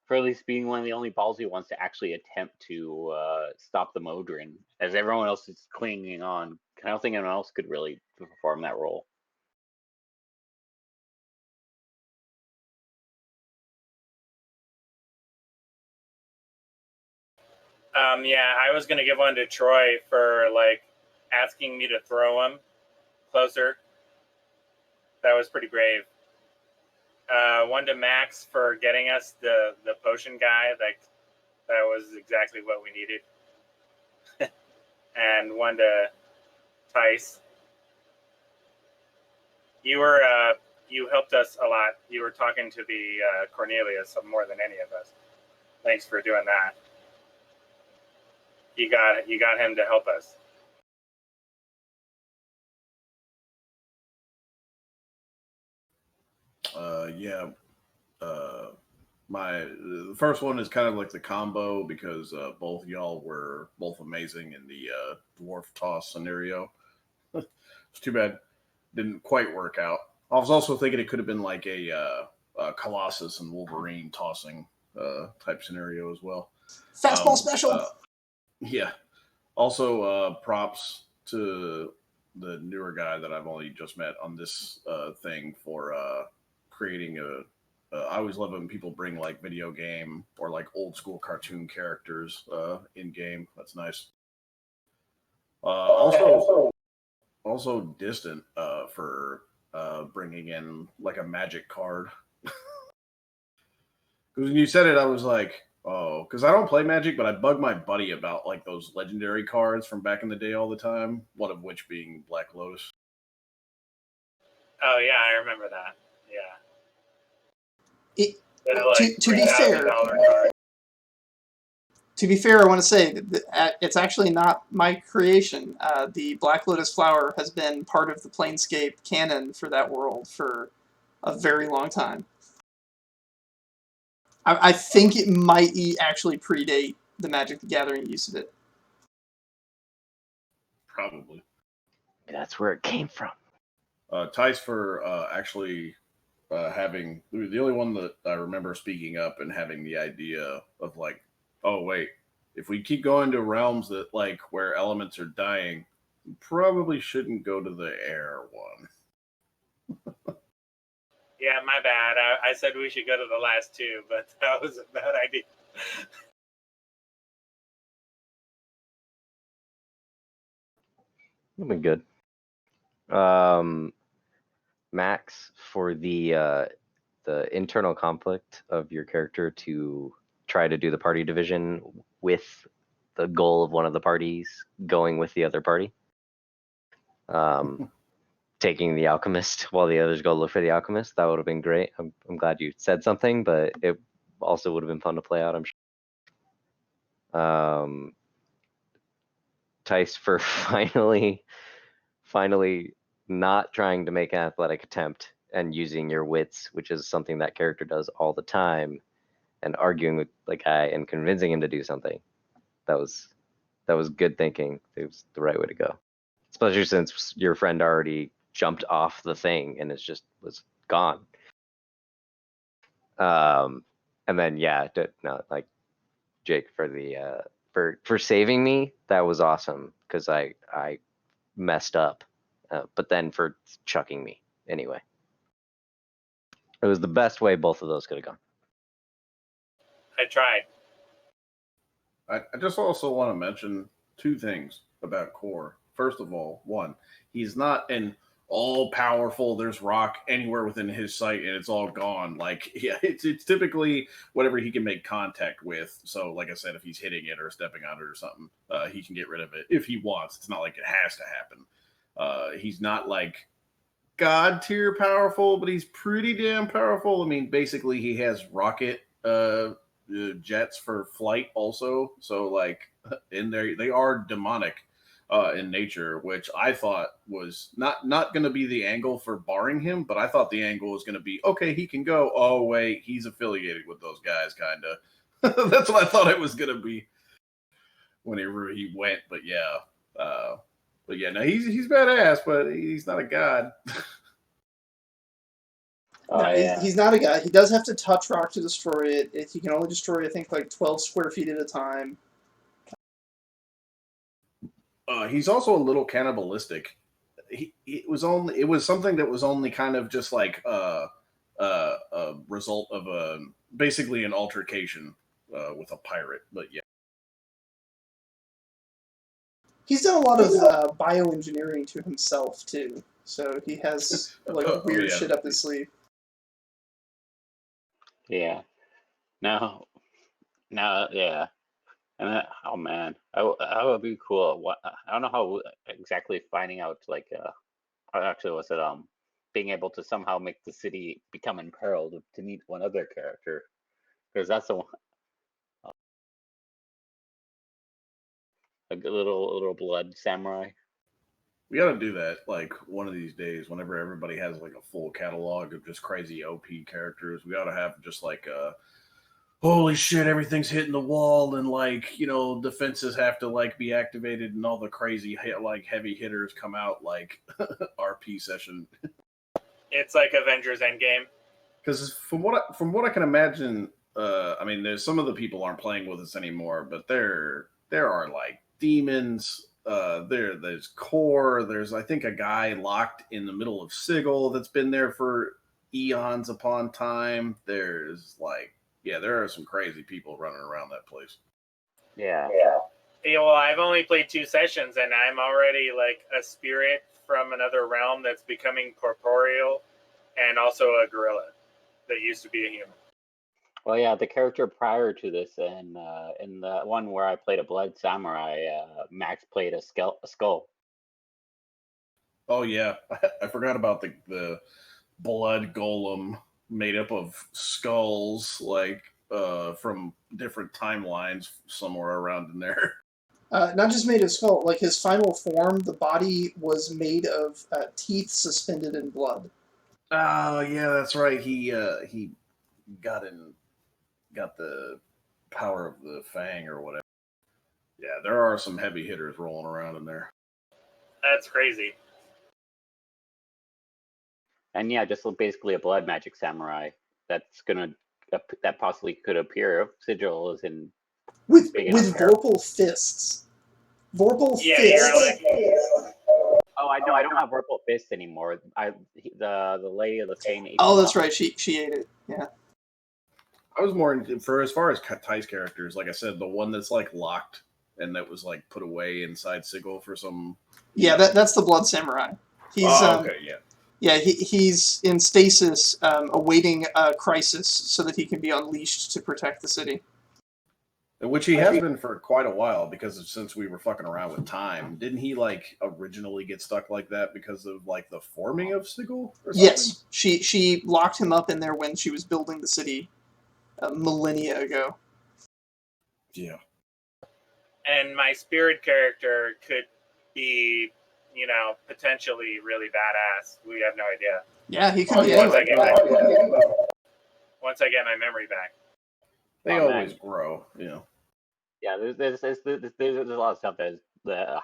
for at least being one of the only ballsy ones to actually attempt to stop the Modron, as everyone else is clinging on. I don't think anyone else could really perform that role. Yeah, I was gonna give one to Troy for like asking me to throw him closer. That was pretty brave. One to Max for getting us the potion guy. Like that was exactly what we needed. And one to Tice. You helped us a lot. You were talking to the Cornelius more than any of us. Thanks for doing that. You got him to help us. Yeah. The first one is kind of like the combo because both y'all were both amazing in the dwarf toss scenario. It's too bad didn't quite work out. I was also thinking it could have been like a Colossus and Wolverine tossing type scenario as well. Fastball special. Yeah. Also, props to the newer guy that I've only just met on this thing for creating a. I always love when people bring like video game or like old school cartoon characters in game. That's nice. Also distant for bringing in like a magic card. Because when you said it, I was like, oh, because I don't play Magic, but I bug my buddy about like those legendary cards from back in the day all the time. One of which being Black Lotus. Oh yeah, I remember that. Yeah. To be fair, I want to say that it's actually not my creation. The Black Lotus flower has been part of the Planescape canon for that world for a very long time. I think it might actually predate the Magic the Gathering use of it. Probably. That's where it came from. Tice for actually having the only one that I remember speaking up and having the idea of like, oh wait, if we keep going to realms that like where elements are dying, we probably shouldn't go to the air one. Yeah, my bad. I said we should go to the last two, but that was a bad idea. It'll be good. Max, for the internal conflict of your character to try to do the party division with the goal of one of the parties going with the other party. taking the alchemist while the others go look for the alchemist. That would have been great. I'm glad you said something, but it also would have been fun to play out, I'm sure. Tice for finally not trying to make an athletic attempt and using your wits, which is something that character does all the time, and arguing with the guy and convincing him to do something. That was good thinking. It was the right way to go. Especially since your friend already jumped off the thing and it just was gone. And then like Jake for the for saving me, that was awesome because I messed up, but then for chucking me anyway. It was the best way both of those could have gone. I tried. I just also want to mention two things about Core. First of all, one, he's not an all powerful. There's rock anywhere within his sight, and it's all gone. Like, yeah, it's typically whatever he can make contact with. So, like I said, if he's hitting it or stepping on it or something, he can get rid of it if he wants. It's not like it has to happen. He's not like god tier powerful, but he's pretty damn powerful. I mean, basically, he has rocket jets for flight also. So, like, in there, they are demonic in nature, which I thought was not going to be the angle for barring him, but I thought the angle was going to be, okay, he can go. Oh, wait, he's affiliated with those guys, kind of. That's what I thought it was going to be whenever he went. But yeah, no, he's badass, but he's not a god. He's not a guy. He does have to touch rock to destroy it. He can only destroy, I think, like 12 square feet at a time. He's also a little cannibalistic. It was something that was only kind of just like a result of basically an altercation with a pirate. But yeah, he's done a lot of bioengineering to himself too. So he has like weird shit up his sleeve. Yeah. No. Yeah. And oh man, that would be cool. I don't know how exactly finding out like actually was it being able to somehow make the city become imperiled to meet one other character, because that's a little blood samurai. We got to do that like one of these days. Whenever everybody has like a full catalog of just crazy OP characters, we got to have just like holy shit, everything's hitting the wall, and like, you know, defenses have to like be activated, and all the crazy like heavy hitters come out like RP session. It's like Avengers Endgame. Because from what I can imagine, I mean, there's some of the people aren't playing with us anymore, but there are like demons. There's core. There's, I think, a guy locked in the middle of Sigil that's been there for eons upon time. There's like, yeah, there are some crazy people running around that place. Yeah. Well, I've only played 2 sessions, and I'm already like a spirit from another realm that's becoming corporeal, and also a gorilla that used to be a human. Well, yeah, the character prior to this, in the one where I played a blood samurai, Max played a skull. Oh yeah, I forgot about the blood golem made up of skulls, like from different timelines somewhere around in there. Not just made of skull, like his final form, the body was made of teeth suspended in blood. Oh yeah, that's right. He got the power of the fang or whatever. Yeah, there are some heavy hitters rolling around in there. That's crazy. And yeah, just basically a blood magic samurai that possibly could appear if Sigil is in with Vorpal fists. Vorpal fists. Oh, I know. I don't have Vorpal fists anymore. The Lady of the Fang. Oh, that's right. She ate it. Yeah. I was more for as far as Ty's characters. Like I said, the one that's like locked and that was like put away inside Sigil for some. Yeah, that's the Blood Samurai. He's okay, yeah. Yeah, he's in stasis, awaiting a crisis so that he can be unleashed to protect the city. Which he has been for quite a while since we were fucking around with time. Didn't he like originally get stuck like that because of like the forming of Sigil? Or something? Yes, she locked him up in there when she was building the city millennia ago. Yeah. And my spirit character could be, potentially really badass. We have no idea. Yeah, he could be Once I anyway. get my memory back. They Oh, always man. grow, Yeah, there's a lot of stuff that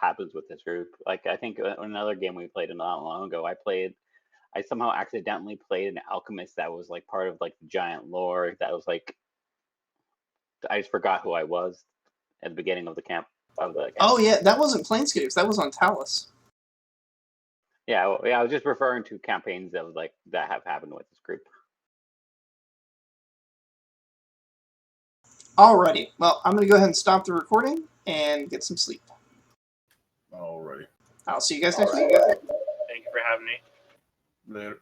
happens with this group. Like I think another game we played not long ago, I somehow accidentally played an alchemist that was like part of like the giant lore. That was like I just forgot who I was at the beginning of the camp. Oh yeah, that wasn't Planescapes. That was on Talus. Yeah, I was just referring to campaigns that have happened with this group. Alrighty, well, I'm going to go ahead and stop the recording and get some sleep. Alrighty. I'll see you guys next week. Thank you for having me. Later.